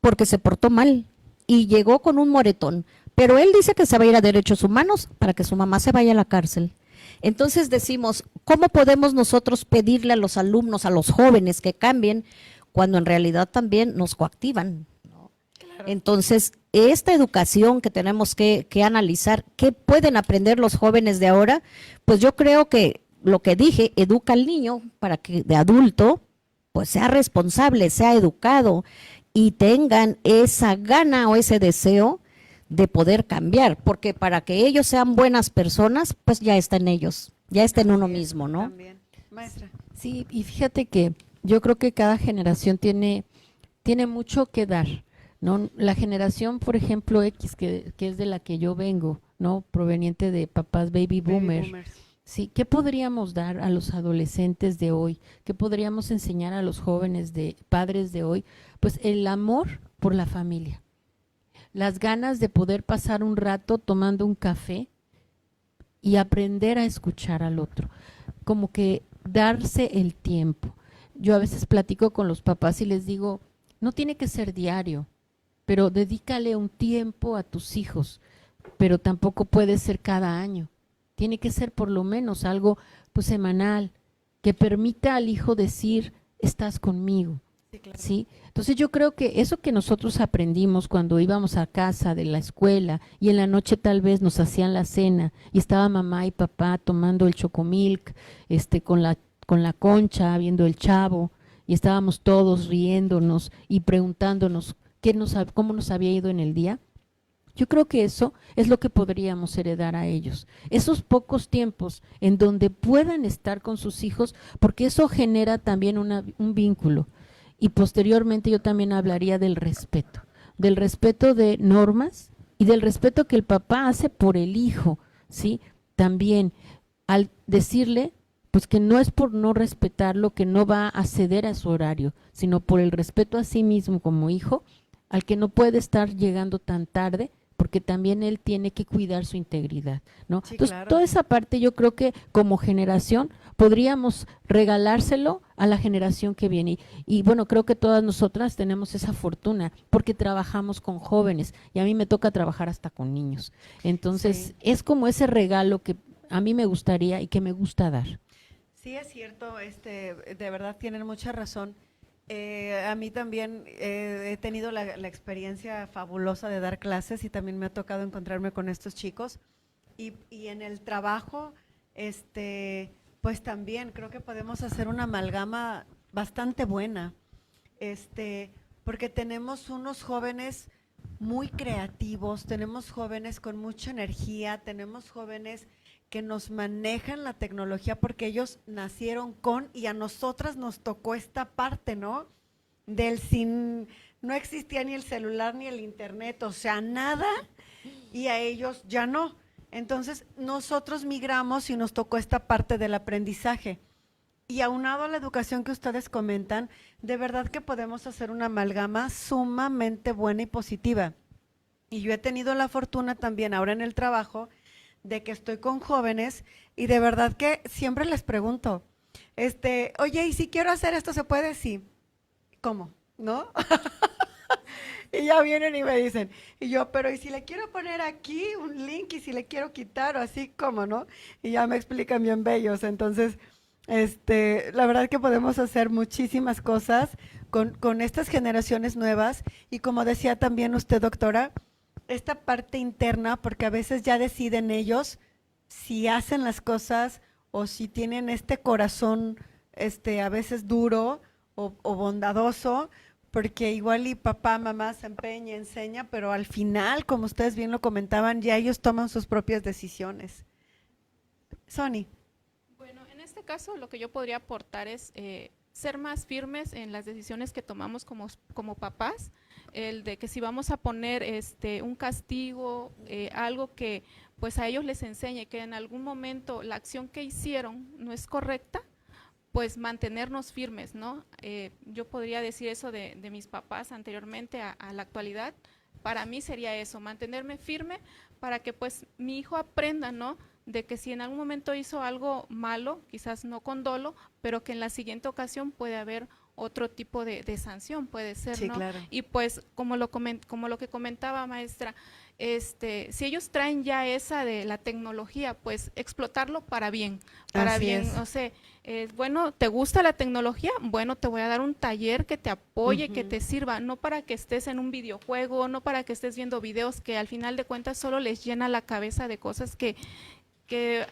porque se portó mal y llegó con un moretón, pero él dice que se va a ir a derechos humanos para que su mamá se vaya a la cárcel. Entonces decimos, ¿cómo podemos nosotros pedirle a los alumnos, a los jóvenes que cambien cuando en realidad también nos coactivan? Claro. Entonces, esta educación que tenemos que analizar, ¿qué pueden aprender los jóvenes de ahora? Pues yo creo que lo que dije, educa al niño para que de adulto pues sea responsable, sea educado y tengan esa gana o ese deseo de poder cambiar, porque para que ellos sean buenas personas, pues ya está en ellos, ya está en uno mismo, ¿no? También. Maestra. Sí, y fíjate que yo creo que cada generación tiene mucho que dar, ¿no? La generación, por ejemplo, X, que es de la que yo vengo, ¿no? Proveniente de papás baby boomers. Sí, ¿qué podríamos dar a los adolescentes de hoy? ¿Qué podríamos enseñar a los jóvenes padres de hoy? Pues el amor por la familia. Las ganas de poder pasar un rato tomando un café y aprender a escuchar al otro, como que darse el tiempo. Yo a veces platico con los papás y les digo, no tiene que ser diario, pero dedícale un tiempo a tus hijos, pero tampoco puede ser cada año. Tiene que ser por lo menos algo pues semanal, que permita al hijo decir, estás conmigo. Sí, claro. ¿Sí? Entonces yo creo que eso que nosotros aprendimos cuando íbamos a casa de la escuela y en la noche tal vez nos hacían la cena y estaba mamá y papá tomando el chocomilk, con la concha, viendo el Chavo, y estábamos todos riéndonos y preguntándonos cómo nos había ido en el día. Yo creo que eso es lo que podríamos heredar a ellos, esos pocos tiempos en donde puedan estar con sus hijos, porque eso genera también un vínculo. Y posteriormente yo también hablaría del respeto de normas y del respeto que el papá hace por el hijo, ¿sí? También al decirle pues que no es por no respetarlo que no va a ceder a su horario, sino por el respeto a sí mismo como hijo, al que no puede estar llegando tan tarde, porque también él tiene que cuidar su integridad, ¿no? Sí, Entonces, claro. toda esa parte yo creo que como generación podríamos regalárselo a la generación que viene. Y bueno, creo que todas nosotras tenemos esa fortuna, porque trabajamos con jóvenes, y a mí me toca trabajar hasta con niños. Entonces, Sí. es como ese regalo que a mí me gustaría y que me gusta dar. Sí, es cierto, de verdad tienen mucha razón. A mí también he tenido la experiencia fabulosa de dar clases y también me ha tocado encontrarme con estos chicos. Y en el trabajo, pues también creo que podemos hacer una amalgama bastante buena, porque tenemos unos jóvenes muy creativos, tenemos jóvenes con mucha energía, tenemos jóvenes que nos manejan la tecnología porque ellos nacieron con, y a nosotras nos tocó esta parte, ¿no? No existía ni el celular ni el internet, o sea, nada, y a ellos ya no. Entonces, nosotros migramos y nos tocó esta parte del aprendizaje. Y aunado a la educación que ustedes comentan, de verdad que podemos hacer una amalgama sumamente buena y positiva. Y yo he tenido la fortuna también ahora en el trabajo de que estoy con jóvenes y de verdad que siempre les pregunto, oye, ¿y si quiero hacer esto se puede? Sí. ¿Cómo? ¿No? Y ya vienen y me dicen, y yo, pero ¿y si le quiero poner aquí un link y si le quiero quitar o así, cómo, no? Y ya me explican bien bellos. Entonces, la verdad que podemos hacer muchísimas cosas con estas generaciones nuevas y como decía también usted, doctora, esta parte interna, porque a veces ya deciden ellos si hacen las cosas o si tienen este corazón, a veces duro o bondadoso, porque igual y papá, mamá se empeña, enseña, pero al final, como ustedes bien lo comentaban, ya ellos toman sus propias decisiones. Sony. Bueno, en este caso lo que yo podría aportar es ser más firmes en las decisiones que tomamos como papás, el de que si vamos a poner un castigo, algo que pues a ellos les enseñe que en algún momento la acción que hicieron no es correcta, pues mantenernos firmes, ¿no? Yo podría decir eso de mis papás anteriormente a la actualidad. Para mí sería eso, mantenerme firme para que pues mi hijo aprenda, ¿no? De que si en algún momento hizo algo malo, quizás no con dolo, pero que en la siguiente ocasión puede haber otro tipo de sanción, puede ser, Sí, ¿no? claro. Y pues como lo que comentaba, maestra, si ellos traen ya esa de la tecnología, pues explotarlo para bien, Así es. o sea, bueno, ¿te gusta la tecnología? Bueno, te voy a dar un taller que te apoye, que te sirva, no para que estés en un videojuego, no para que estés viendo videos que al final de cuentas solo les llena la cabeza de cosas que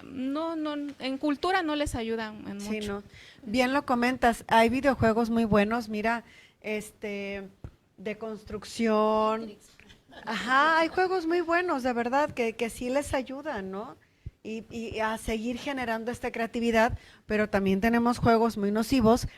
no, en cultura no les ayudan en Sí, mucho. no. Bien lo comentas, hay videojuegos muy buenos, mira, de construcción. Ajá, hay juegos muy buenos, de verdad, que sí les ayudan, ¿no? Y a seguir generando esta creatividad, pero también tenemos juegos muy nocivos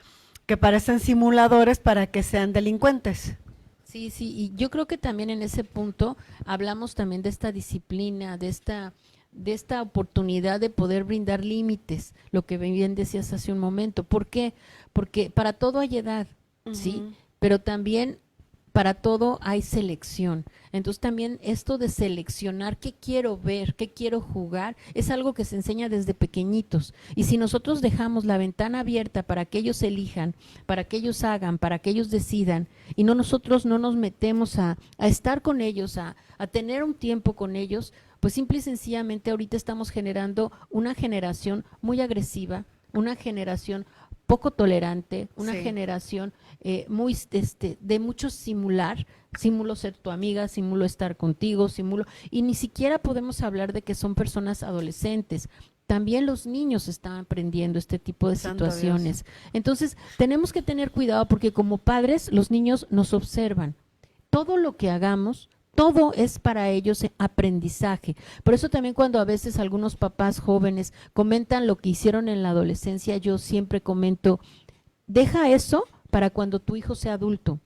que parecen simuladores para que sean delincuentes. Sí, sí, y yo creo que también en ese punto hablamos también de esta disciplina, de esta oportunidad de poder brindar límites, lo que bien decías hace un momento. ¿Por qué? Porque para todo hay edad, ¿sí? Ujú. Pero también para todo hay selección. Entonces también esto de seleccionar qué quiero ver, qué quiero jugar, es algo que se enseña desde pequeñitos. Y si nosotros dejamos la ventana abierta para que ellos elijan, para que ellos hagan, para que ellos decidan, y nosotros no nos metemos a estar con ellos, a tener un tiempo con ellos, pues simple y sencillamente ahorita estamos generando una generación muy agresiva, una generación poco tolerante, una Sí. generación muy de mucho simulo ser tu amiga, simulo estar contigo, y ni siquiera podemos hablar de que son personas adolescentes. También los niños están aprendiendo este tipo de Santo situaciones. Entonces, tenemos que tener cuidado porque como padres, los niños nos observan. Todo lo que hagamos, todo es para ellos aprendizaje. Por eso también cuando a veces algunos papás jóvenes comentan lo que hicieron en la adolescencia, yo siempre comento, deja eso para cuando tu hijo sea adulto.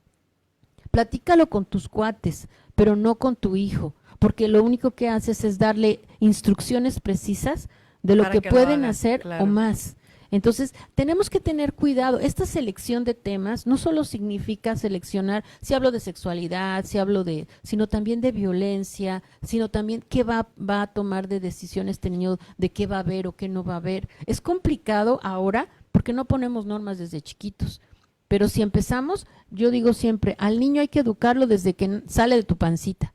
Platícalo con tus cuates, pero no con tu hijo, porque lo único que haces es darle instrucciones precisas de lo Para que que lo pueden haga, hacer claro. o más. Entonces, tenemos que tener cuidado. Esta selección de temas no solo significa seleccionar, si hablo de sexualidad, sino también de violencia, sino también qué va a tomar de decisión este niño, de qué va a ver o qué no va a ver. Es complicado ahora porque no ponemos normas desde chiquitos. Pero si empezamos, yo digo siempre, al niño hay que educarlo desde que sale de tu pancita,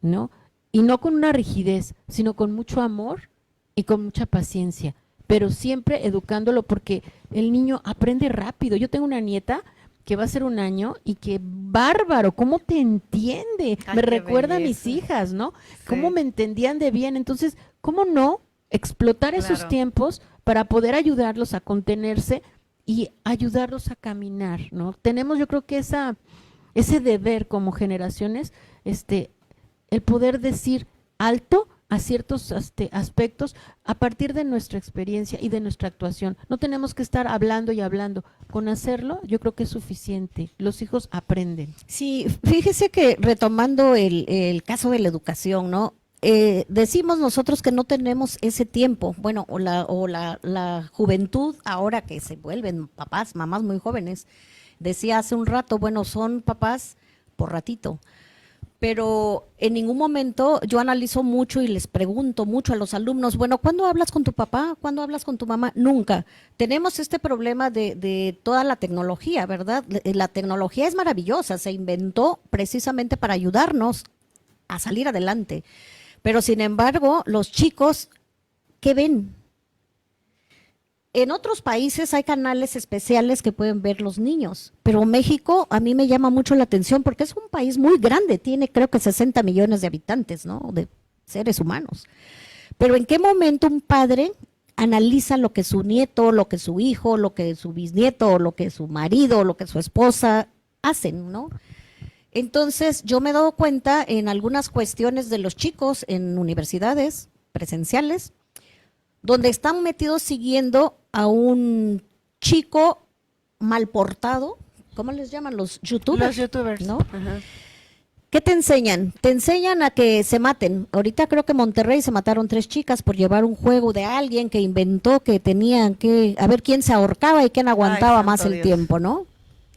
¿no? Y no con una rigidez, sino con mucho amor y con mucha paciencia, pero siempre educándolo porque el niño aprende rápido. Yo tengo una nieta que va a ser 1 año y que bárbaro, cómo te entiende. Ay, Me qué recuerda a mis belleza. hijas, ¿no? Sí. Cómo me entendían de bien. Entonces, ¿cómo no explotar esos Claro. tiempos para poder ayudarlos a contenerse y ayudarlos a caminar, ¿no? Tenemos, yo creo que ese deber como generaciones, el poder decir alto a ciertos aspectos a partir de nuestra experiencia y de nuestra actuación. No tenemos que estar hablando y hablando. Con hacerlo, yo creo que es suficiente. Los hijos aprenden. Sí, fíjese que retomando el caso de la educación, ¿no? Decimos nosotros que no tenemos ese tiempo, bueno, la juventud ahora que se vuelven papás, mamás muy jóvenes, decía hace un rato, bueno, son papás por ratito, pero en ningún momento yo analizo mucho y les pregunto mucho a los alumnos, bueno, ¿cuándo hablas con tu papá? ¿Cuándo hablas con tu mamá? Nunca. Tenemos este problema de toda la tecnología, ¿verdad? La tecnología es maravillosa, se inventó precisamente para ayudarnos a salir adelante. Pero sin embargo, los chicos, ¿qué ven? En otros países hay canales especiales que pueden ver los niños, pero México a mí me llama mucho la atención porque es un país muy grande, tiene creo que 60 millones de habitantes, ¿no? De seres humanos. Pero ¿en qué momento un padre analiza lo que su nieto, lo que su hijo, lo que su bisnieto, lo que su marido, lo que su esposa hacen, ¿no? Entonces, yo me he dado cuenta en algunas cuestiones de los chicos en universidades presenciales, donde están metidos siguiendo a un chico mal portado, ¿cómo les llaman? Los youtubers. Los youtubers. ¿no? Ajá. ¿Qué te enseñan? Te enseñan a que se maten. Ahorita creo que en Monterrey se mataron 3 chicas por llevar un juego de alguien que inventó que tenían que, a ver quién se ahorcaba y quién aguantaba santo más el Dios. tiempo, ¿no?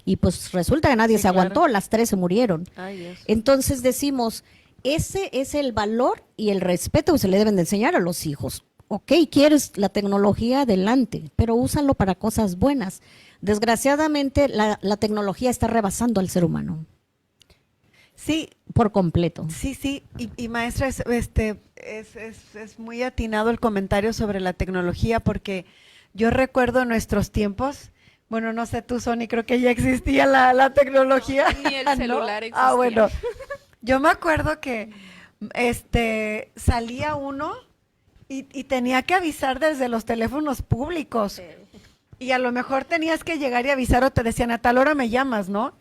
Y pues resulta que nadie Sí, se claro. aguantó, las 3 se murieron. Ay, Dios. Entonces decimos, ese es el valor y el respeto que se le deben de enseñar a los hijos. Ok, quieres la tecnología, adelante, pero úsalo para cosas buenas. Desgraciadamente, la tecnología está rebasando al ser humano Sí, por completo. sí, sí. Y maestra, es muy atinado el comentario sobre la tecnología porque yo recuerdo nuestros tiempos. Bueno, no sé tú, Sony, creo que ya existía la tecnología. Ni el ¿no? celular existía. Ah, bueno. Yo me acuerdo que salía uno y tenía que avisar desde los teléfonos públicos. Y a lo mejor tenías que llegar y avisar o te decían a tal hora me llamas, ¿no?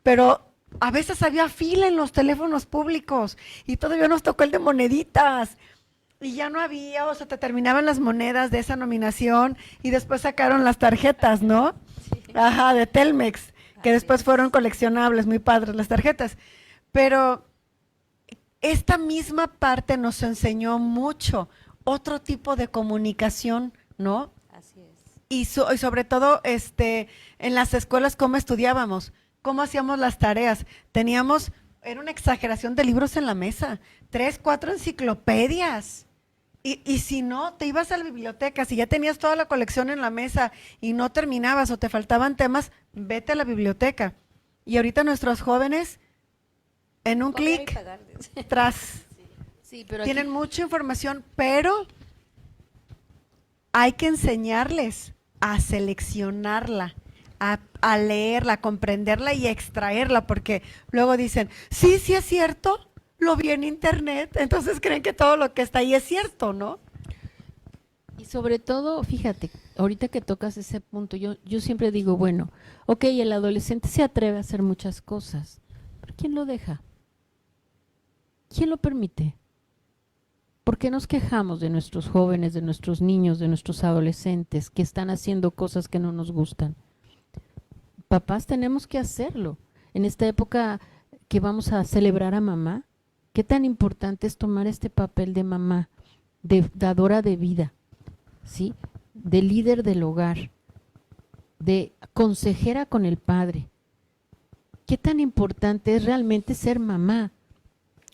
Pero a veces había fila en los teléfonos públicos y todavía nos tocó el de moneditas. Y ya no había, o sea, te terminaban las monedas de esa nominación y después sacaron las tarjetas, ¿no? Ajá, de Telmex, que después fueron coleccionables, muy padres las tarjetas. Pero esta misma parte nos enseñó mucho, otro tipo de comunicación, ¿no? Así es. Y sobre todo en las escuelas, ¿cómo estudiábamos? ¿Cómo hacíamos las tareas? Era una exageración de libros en la mesa, 3, 4 enciclopedias. Y si no, te ibas a la biblioteca, si ya tenías toda la colección en la mesa y no terminabas o te faltaban temas, vete a la biblioteca. Y ahorita nuestros jóvenes, en un clic, tras, Sí, pero tienen mucha información, pero hay que enseñarles a seleccionarla, a leerla, a comprenderla y a extraerla, porque luego dicen, sí es cierto, lo vi en internet, entonces creen que todo lo que está ahí es cierto, ¿no? Y sobre todo, fíjate, ahorita que tocas ese punto, yo siempre digo, bueno, ok, el adolescente se atreve a hacer muchas cosas, pero ¿quién lo deja? ¿Quién lo permite? ¿Por qué nos quejamos de nuestros jóvenes, de nuestros niños, de nuestros adolescentes que están haciendo cosas que no nos gustan? Papás, tenemos que hacerlo. En esta época que vamos a celebrar a mamá, qué tan importante es tomar este papel de mamá, de dadora de vida, ¿sí? De líder del hogar, de consejera con el padre. Qué tan importante es realmente ser mamá,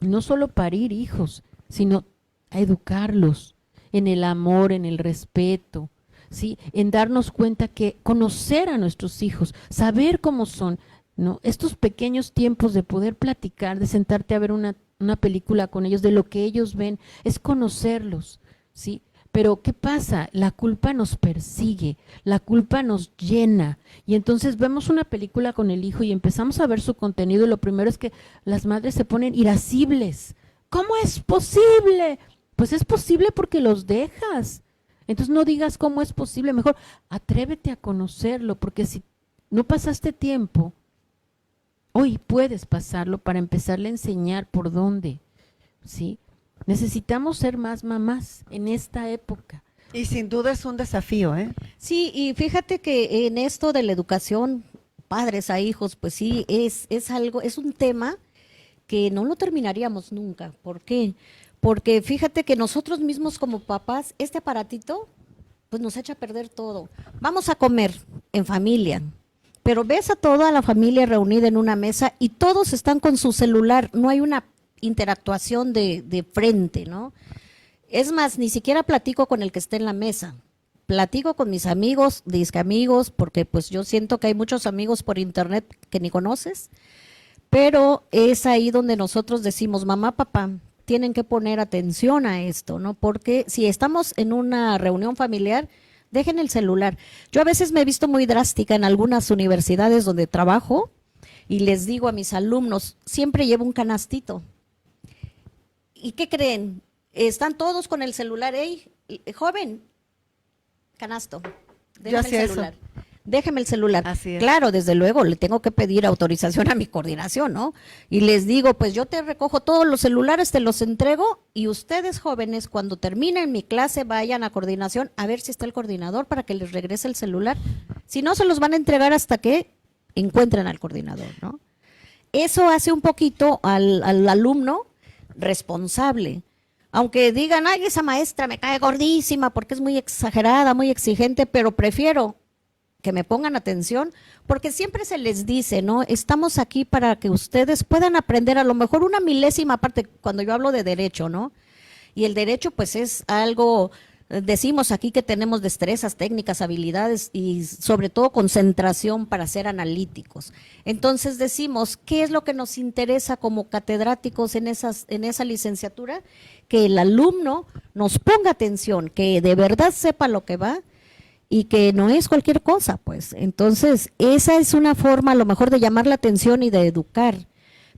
no solo parir hijos, sino a educarlos en el amor, en el respeto, ¿sí? En darnos cuenta que conocer a nuestros hijos, saber cómo son, ¿no? Estos pequeños tiempos de poder platicar, de sentarte a ver una película con ellos, de lo que ellos ven, es conocerlos, ¿sí? Pero ¿qué pasa? La culpa nos persigue, la culpa nos llena. Y entonces vemos una película con el hijo y empezamos a ver su contenido y lo primero es que las madres se ponen irascibles. ¿Cómo es posible? Pues es posible porque los dejas. Entonces no digas cómo es posible, mejor atrévete a conocerlo, porque si no pasaste tiempo, hoy puedes pasarlo para empezarle a enseñar por dónde, ¿sí? Necesitamos ser más mamás en esta época. Y sin duda es un desafío, ¿eh? Sí, y fíjate que en esto de la educación, padres a hijos, pues sí, es algo, es un tema que no lo terminaríamos nunca. ¿Por qué? Porque fíjate que nosotros mismos como papás, este aparatito, pues nos echa a perder todo. Vamos a comer en familia, pero ves a toda la familia reunida en una mesa y todos están con su celular, no hay una interactuación de frente, ¿no? Es más, ni siquiera platico con el que esté en la mesa. Platico con mis amigos, disque amigos, porque pues yo siento que hay muchos amigos por internet que ni conoces, pero es ahí donde nosotros decimos, mamá, papá, tienen que poner atención a esto, ¿no? Porque si estamos en una reunión familiar, dejen el celular. Yo a veces me he visto muy drástica en algunas universidades donde trabajo y les digo a mis alumnos, siempre llevo un canastito. ¿Y qué creen? Están todos con el celular, ¡ey, joven! Canasto, déjame hacía el eso. celular. Déjeme el celular. Así es. Claro, desde luego, le tengo que pedir autorización a mi coordinación, ¿no? Y les digo, pues yo te recojo todos los celulares, te los entrego y ustedes jóvenes, cuando terminen mi clase, vayan a coordinación a ver si está el coordinador para que les regrese el celular. Si no, se los van a entregar hasta que encuentren al coordinador, ¿no? Eso hace un poquito al alumno responsable. Aunque digan, ay, esa maestra me cae gordísima porque es muy exagerada, muy exigente, pero prefiero que me pongan atención, porque siempre se les dice, ¿no? Estamos aquí para que ustedes puedan aprender a lo mejor una milésima parte, cuando yo hablo de derecho, ¿no? Y el derecho, pues es algo, decimos aquí que tenemos destrezas, técnicas, habilidades y sobre todo concentración para ser analíticos. Entonces decimos, ¿qué es lo que nos interesa como catedráticos en esa licenciatura? Que el alumno nos ponga atención, que de verdad sepa lo que va, y que no es cualquier cosa, pues. Entonces, esa es una forma a lo mejor de llamar la atención y de educar,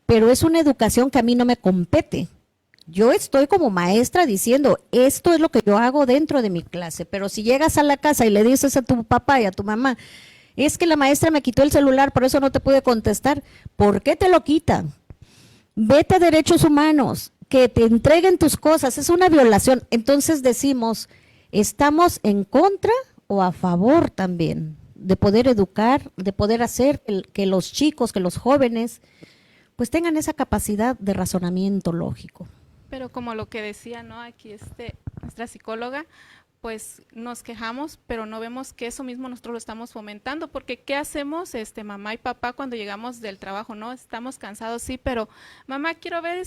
pero es una educación que a mí no me compete. Yo estoy como maestra diciendo, esto es lo que yo hago dentro de mi clase, pero si llegas a la casa y le dices a tu papá y a tu mamá, es que la maestra me quitó el celular, por eso no te pude contestar, ¿por qué te lo quitan? Vete a derechos humanos, que te entreguen tus cosas, es una violación. Entonces decimos, estamos en contra o a favor también de poder educar, de poder hacer que los chicos, que los jóvenes, pues tengan esa capacidad de razonamiento lógico. Pero como lo que decía, ¿no? Aquí nuestra psicóloga, pues nos quejamos, pero no vemos que eso mismo nosotros lo estamos fomentando, porque ¿qué hacemos, mamá y papá, cuando llegamos del trabajo, no? Estamos cansados, sí, pero mamá, quiero ver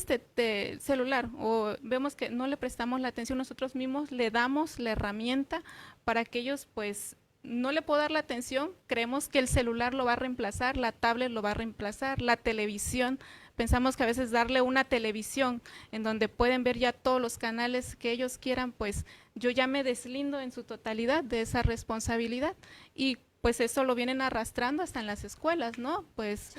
celular, o vemos que no le prestamos la atención, nosotros mismos le damos la herramienta para que ellos, pues, no le puedo dar la atención, creemos que el celular lo va a reemplazar, la tablet lo va a reemplazar, la televisión, pensamos que a veces darle una televisión en donde pueden ver ya todos los canales que ellos quieran, pues yo ya me deslindo en su totalidad de esa responsabilidad y pues eso lo vienen arrastrando hasta en las escuelas, ¿no? Pues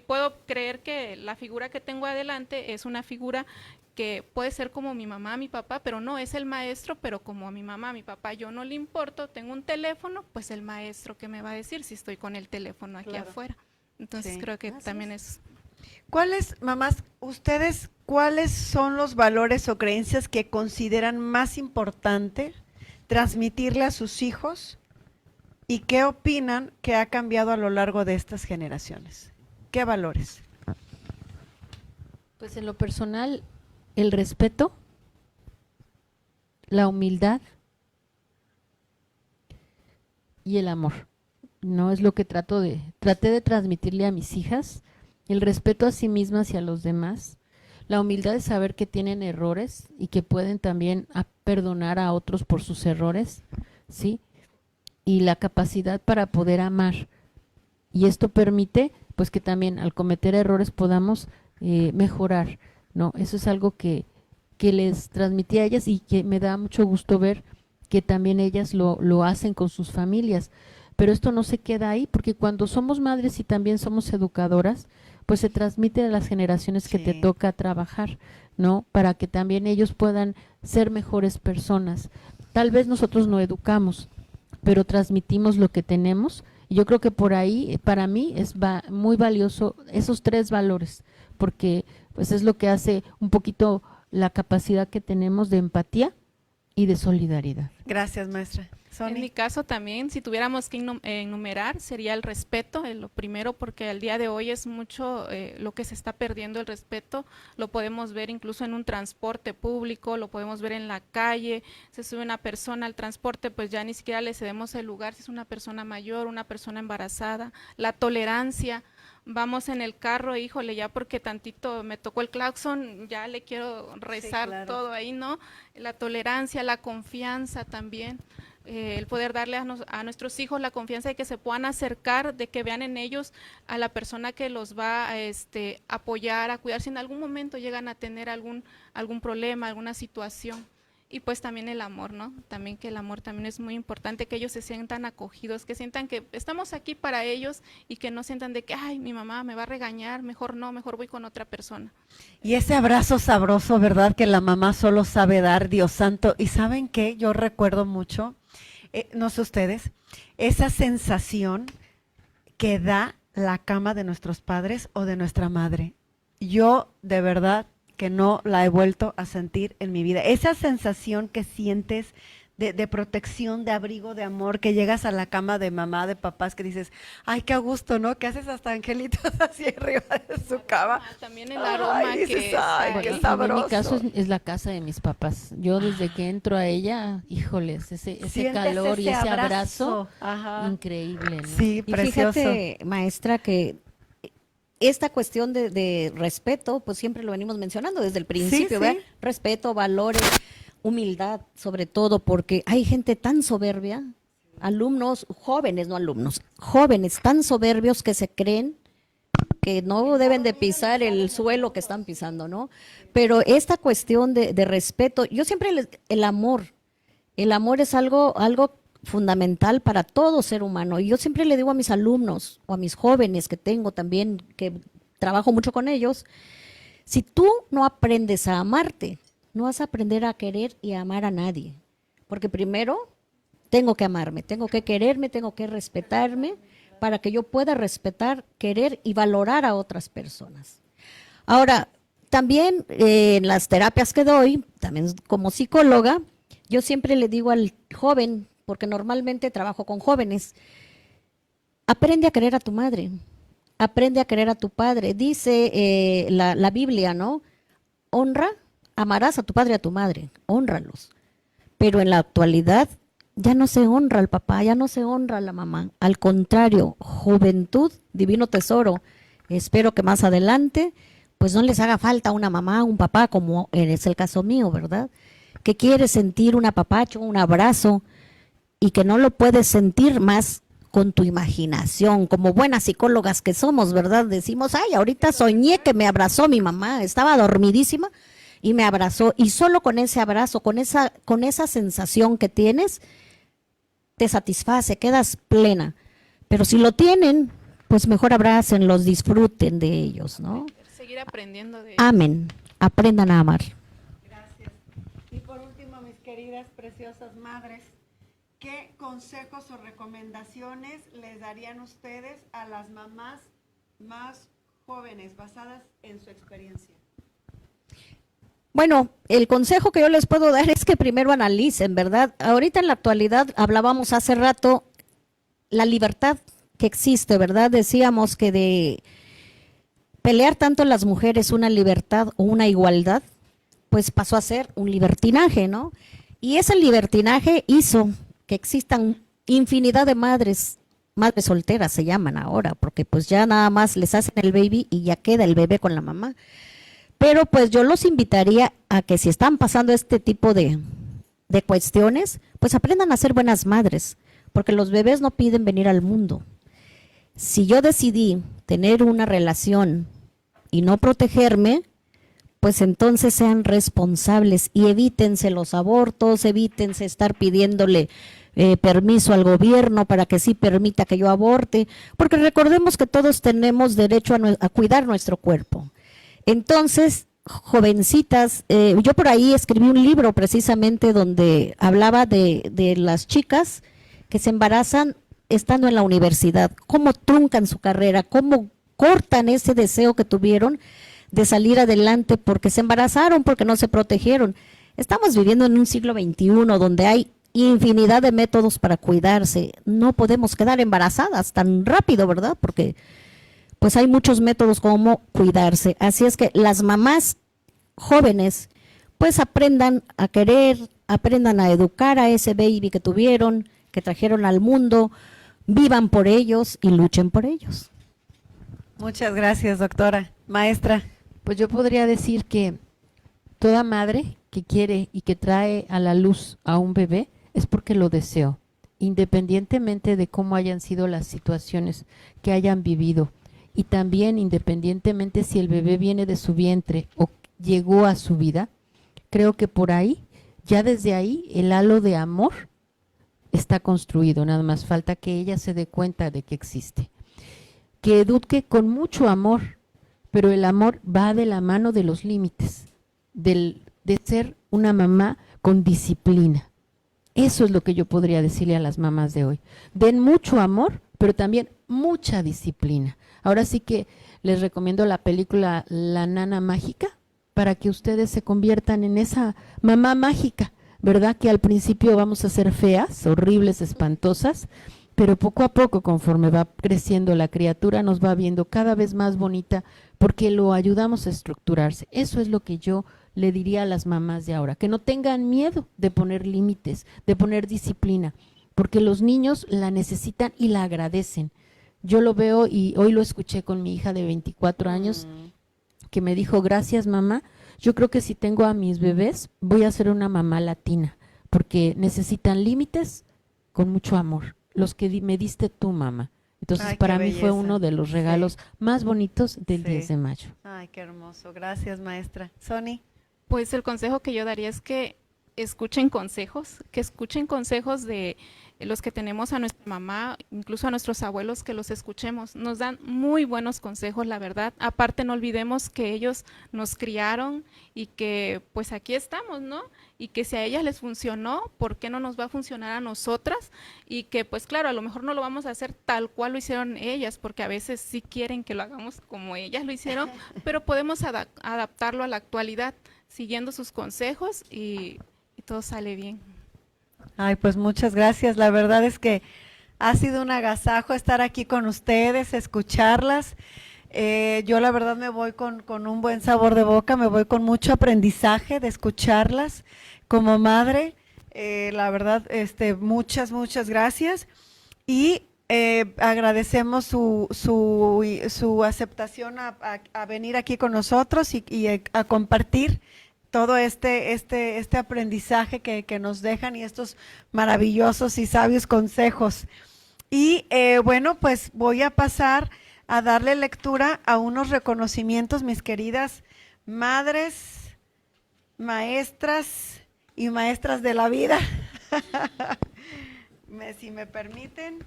puedo creer que la figura que tengo adelante es una figura que puede ser como mi mamá, mi papá, pero no, es el maestro, pero como a mi mamá, mi papá, yo no le importo, tengo un teléfono, pues el maestro, ¿qué me va a decir si estoy con el teléfono aquí afuera? Entonces Sí. creo que también es... ¿Cuáles, mamás, ustedes, cuáles son los valores o creencias que consideran más importante transmitirle a sus hijos y qué opinan que ha cambiado a lo largo de estas generaciones? ¿Qué valores? Pues en lo personal, el respeto, la humildad y el amor. No es lo que traté de transmitirle a mis hijas, el respeto a sí mismas y a los demás, la humildad de saber que tienen errores y que pueden también perdonar a otros por sus errores, ¿sí? Y la capacidad para poder amar. Y esto permite, pues, que también al cometer errores podamos mejorar, ¿no? Eso es algo que que les transmití a ellas y que me da mucho gusto ver que también ellas lo hacen con sus familias. Pero esto no se queda ahí, porque cuando somos madres y también somos educadoras, pues se transmite a las generaciones que te Sí. toca trabajar, ¿no? Para que también ellos puedan ser mejores personas. Tal vez nosotros no educamos, pero transmitimos lo que tenemos. Y yo creo que por ahí, para mí, es muy valioso esos 3 valores, porque pues es lo que hace un poquito la capacidad que tenemos de empatía y de solidaridad. Gracias, maestra. En mi Sony. caso también, si tuviéramos que enumerar, sería el respeto, lo primero, porque al día de hoy es mucho lo que se está perdiendo el respeto. Lo podemos ver incluso en un transporte público, lo podemos ver en la calle. Se sube una persona al transporte, pues ya ni siquiera le cedemos el lugar si es una persona mayor, una persona embarazada. La tolerancia. Vamos en el carro, híjole, ya porque tantito me tocó el claxon, ya le quiero rezar claro. todo ahí, ¿no? La tolerancia, la confianza también. El poder darle a nuestros hijos la confianza de que se puedan acercar, de que vean en ellos a la persona que los va a apoyar, a cuidar si en algún momento llegan a tener algún problema, alguna situación. Y pues también el amor, ¿no? También que el amor también es muy importante, que ellos se sientan acogidos, que sientan que estamos aquí para ellos y que no sientan de que, ay, mi mamá me va a regañar, mejor no, mejor voy con otra persona. Y ese abrazo sabroso, ¿verdad? Que la mamá solo sabe dar, Dios santo. ¿Y saben qué? Yo recuerdo mucho, no sé ustedes, esa sensación que da la cama de nuestros padres o de nuestra madre. Yo, de verdad, que no la he vuelto a sentir en mi vida. Esa sensación que sientes de protección, de abrigo, de amor, que llegas a la cama de mamá, de papás, que dices, ay, qué a gusto, ¿no? Que haces hasta angelitos así arriba de su cama. También el aroma Ay, dices, que ay, está qué ahí. sabroso. En mi caso es la casa de mis papás. Yo desde que entro a ella, híjoles, ese Sientes calor y ese abrazo, Ajá. increíble, ¿no? Sí, Y precioso. fíjate, maestra, que esta cuestión de respeto, pues siempre lo venimos mencionando desde el principio, sí. ¿verdad? Respeto, valores, humildad, sobre todo, porque hay gente tan soberbia, alumnos, jóvenes, no alumnos, jóvenes tan soberbios que se creen que no deben de pisar el suelo que están pisando, ¿no? Pero esta cuestión de respeto, yo siempre el amor es algo fundamental para todo ser humano. Y yo siempre le digo a mis alumnos o a mis jóvenes que tengo también, que trabajo mucho con ellos, si tú no aprendes a amarte, no vas a aprender a querer y a amar a nadie. Porque primero tengo que amarme, tengo que quererme, tengo que respetarme para que yo pueda respetar, querer y valorar a otras personas. Ahora, también en las terapias que doy, también como psicóloga, yo siempre le digo al joven, porque normalmente trabajo con jóvenes, aprende a querer a tu madre, aprende a querer a tu padre. Dice la Biblia, ¿no? Honra, amarás a tu padre y a tu madre, hónralos. Pero en la actualidad ya no se honra al papá, ya no se honra a la mamá. Al contrario, juventud, divino tesoro. Espero que más adelante, pues no les haga falta una mamá, un papá, como es el caso mío, ¿verdad? Que quiere sentir un apapacho, un abrazo, y que no lo puedes sentir más con tu imaginación, como buenas psicólogas que somos, ¿verdad? Decimos, ay, ahorita soñé que me abrazó mi mamá, estaba dormidísima y me abrazó, y solo con ese abrazo, con esa sensación que tienes, te satisface, quedas plena. Pero si lo tienen, pues mejor abrácenlos, disfruten de ellos, ¿no? Seguir aprendiendo de Amen, aprendan a amar. Gracias. Y por último, mis queridas, preciosas madres, ¿qué consejos o recomendaciones les darían ustedes a las mamás más jóvenes basadas en su experiencia? Bueno, el consejo que yo les puedo dar es que primero analicen, ¿verdad? Ahorita en la actualidad, hablábamos hace rato, la libertad que existe, ¿verdad? Decíamos que de pelear tanto las mujeres una libertad o una igualdad, pues pasó a ser un libertinaje, ¿no? Y ese libertinaje hizo que existan infinidad de madres solteras se llaman ahora, porque pues ya nada más les hacen el baby y ya queda el bebé con la mamá. Pero pues yo los invitaría a que si están pasando este tipo de cuestiones, pues aprendan a ser buenas madres, porque los bebés no piden venir al mundo. Si yo decidí tener una relación y no protegerme, pues entonces sean responsables y evítense los abortos, evítense estar pidiéndole permiso al gobierno para que sí permita que yo aborte, porque recordemos que todos tenemos derecho a cuidar nuestro cuerpo. Entonces, jovencitas, yo por ahí escribí un libro precisamente donde hablaba de las chicas que se embarazan estando en la universidad, cómo truncan su carrera, cómo cortan ese deseo que tuvieron de salir adelante porque se embarazaron, porque no se protegieron. Estamos viviendo en un siglo XXI donde hay infinidad de métodos para cuidarse. No podemos quedar embarazadas tan rápido, ¿verdad? Porque pues hay muchos métodos como cuidarse. Así es que las mamás jóvenes pues aprendan a querer, aprendan a educar a ese baby que tuvieron, que trajeron al mundo, vivan por ellos y luchen por ellos. Muchas gracias, doctora. Maestra. Pues yo podría decir que toda madre que quiere y que trae a la luz a un bebé es porque lo deseó, independientemente de cómo hayan sido las situaciones que hayan vivido y también independientemente si el bebé viene de su vientre o llegó a su vida. Creo que por ahí, ya desde ahí, el halo de amor está construido, nada más falta que ella se dé cuenta de que existe. Que eduque con mucho amor, pero el amor va de la mano de los límites, de ser una mamá con disciplina. Eso es lo que yo podría decirle a las mamás de hoy. Den mucho amor, pero también mucha disciplina. Ahora sí que les recomiendo la película La Nana Mágica para que ustedes se conviertan en esa mamá mágica, ¿verdad? Que al principio vamos a ser feas, horribles, espantosas, pero poco a poco, conforme va creciendo la criatura, nos va viendo cada vez más bonita porque lo ayudamos a estructurarse. Eso es lo que yo le diría a las mamás de ahora, que no tengan miedo de poner límites, de poner disciplina, porque los niños la necesitan y la agradecen. Yo lo veo y hoy lo escuché con mi hija de 24 años, que me dijo, gracias mamá, yo creo que si tengo a mis bebés voy a ser una mamá latina, porque necesitan límites con mucho amor, los que me diste tú, mamá. Entonces, ay, para mí belleza. fue uno de los regalos más bonitos del Sí. 10 de mayo. Ay, qué hermoso. Gracias, maestra. Sony. Pues el consejo que yo daría es que escuchen consejos, de los que tenemos a nuestra mamá, incluso a nuestros abuelos, que los escuchemos. Nos dan muy buenos consejos, la verdad. Aparte, no olvidemos que ellos nos criaron y que pues aquí estamos, ¿no? Y que si a ellas les funcionó, ¿por qué no nos va a funcionar a nosotras? Y que pues claro, a lo mejor no lo vamos a hacer tal cual lo hicieron ellas, porque a veces sí quieren que lo hagamos como ellas lo hicieron, pero podemos adaptarlo a la actualidad, siguiendo sus consejos y todo sale bien. Ay, pues muchas gracias. La verdad es que ha sido un agasajo estar aquí con ustedes, escucharlas. Yo la verdad me voy con un buen sabor de boca, me voy con mucho aprendizaje de escucharlas como madre. La verdad, muchas gracias. Y agradecemos su aceptación a venir aquí con nosotros y a compartir todo este aprendizaje que nos dejan y estos maravillosos y sabios consejos. Y bueno, pues voy a pasar a darle lectura a unos reconocimientos, mis queridas madres, maestras y maestras de la vida. Si me permiten.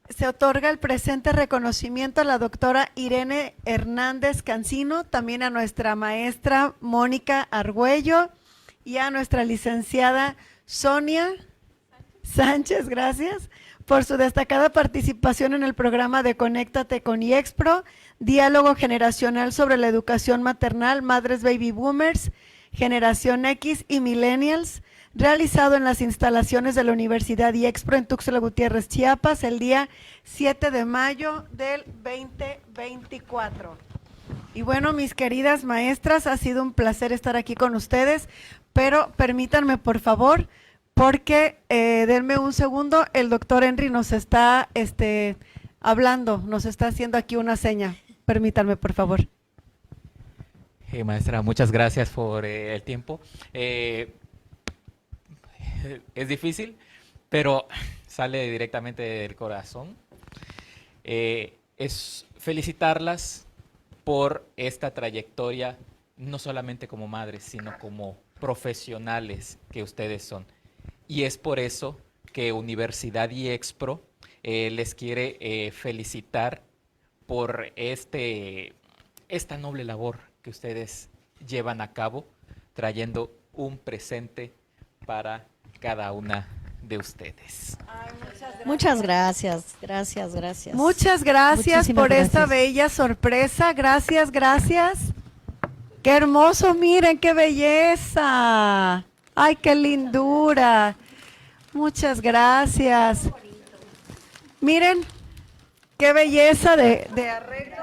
Se otorga el presente reconocimiento a la doctora Irene Hernández Cancino, también a nuestra maestra Mónica Argüello y a nuestra licenciada Sonia Sánchez, gracias, por su destacada participación en el programa de Conéctate con IEXPRO, diálogo generacional sobre la educación maternal, madres baby boomers, generación X y millennials, realizado en las instalaciones de la Universidad IEXPRO en Tuxtla Gutiérrez, Chiapas, el día 7 de mayo del 2024. Y bueno, mis queridas maestras, ha sido un placer estar aquí con ustedes, pero permítanme por favor, porque denme un segundo, el doctor Henry nos está hablando, nos está haciendo aquí una seña. Permítanme por favor. Maestra, muchas gracias por el tiempo. Es difícil, pero sale directamente del corazón. Es felicitarlas por esta trayectoria, no solamente como madres, sino como profesionales que ustedes son. Y es por eso que Universidad IEXPRO les quiere felicitar por esta noble labor que ustedes llevan a cabo, trayendo un presente para cada una de ustedes. Muchas gracias, gracias, gracias. Muchas gracias Muchísimas por esta gracias. bella sorpresa. Gracias, gracias. Qué hermoso, miren qué belleza. Ay, qué lindura. Muchas gracias. Miren, qué belleza de arreglo.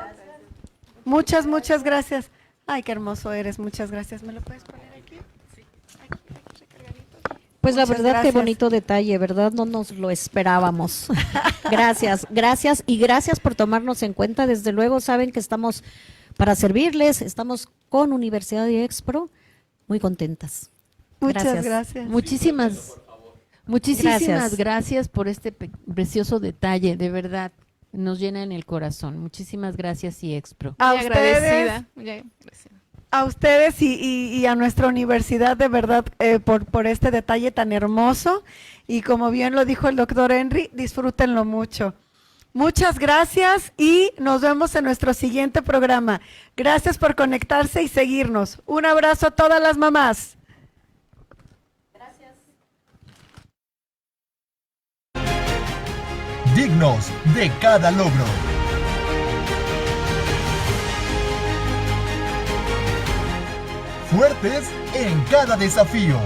Muchas, muchas gracias. Ay, qué hermoso eres. Muchas gracias. ¿Me lo puedes poner aquí? Pues la Muchas verdad, qué gracias. bonito detalle, ¿verdad? No nos lo esperábamos. Gracias, gracias y gracias por tomarnos en cuenta. Desde luego saben que estamos para servirles, estamos con Universidad de IEXPRO, muy contentas. Muchas gracias. Muchísimas gracias por este precioso detalle, de verdad. Nos llena en el corazón. Muchísimas gracias, IEXPRO. A Muy ustedes, agradecida. Muy agradecida. a ustedes y a nuestra universidad, de verdad, por este detalle tan hermoso. Y como bien lo dijo el doctor Henry, disfrútenlo mucho. Muchas gracias y nos vemos en nuestro siguiente programa. Gracias por conectarse y seguirnos. Un abrazo a todas las mamás. Dignos de cada logro. Fuertes en cada desafío.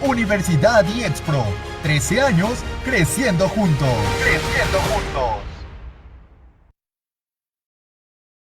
Universidad IEXPRO. 13 años creciendo juntos. Creciendo juntos.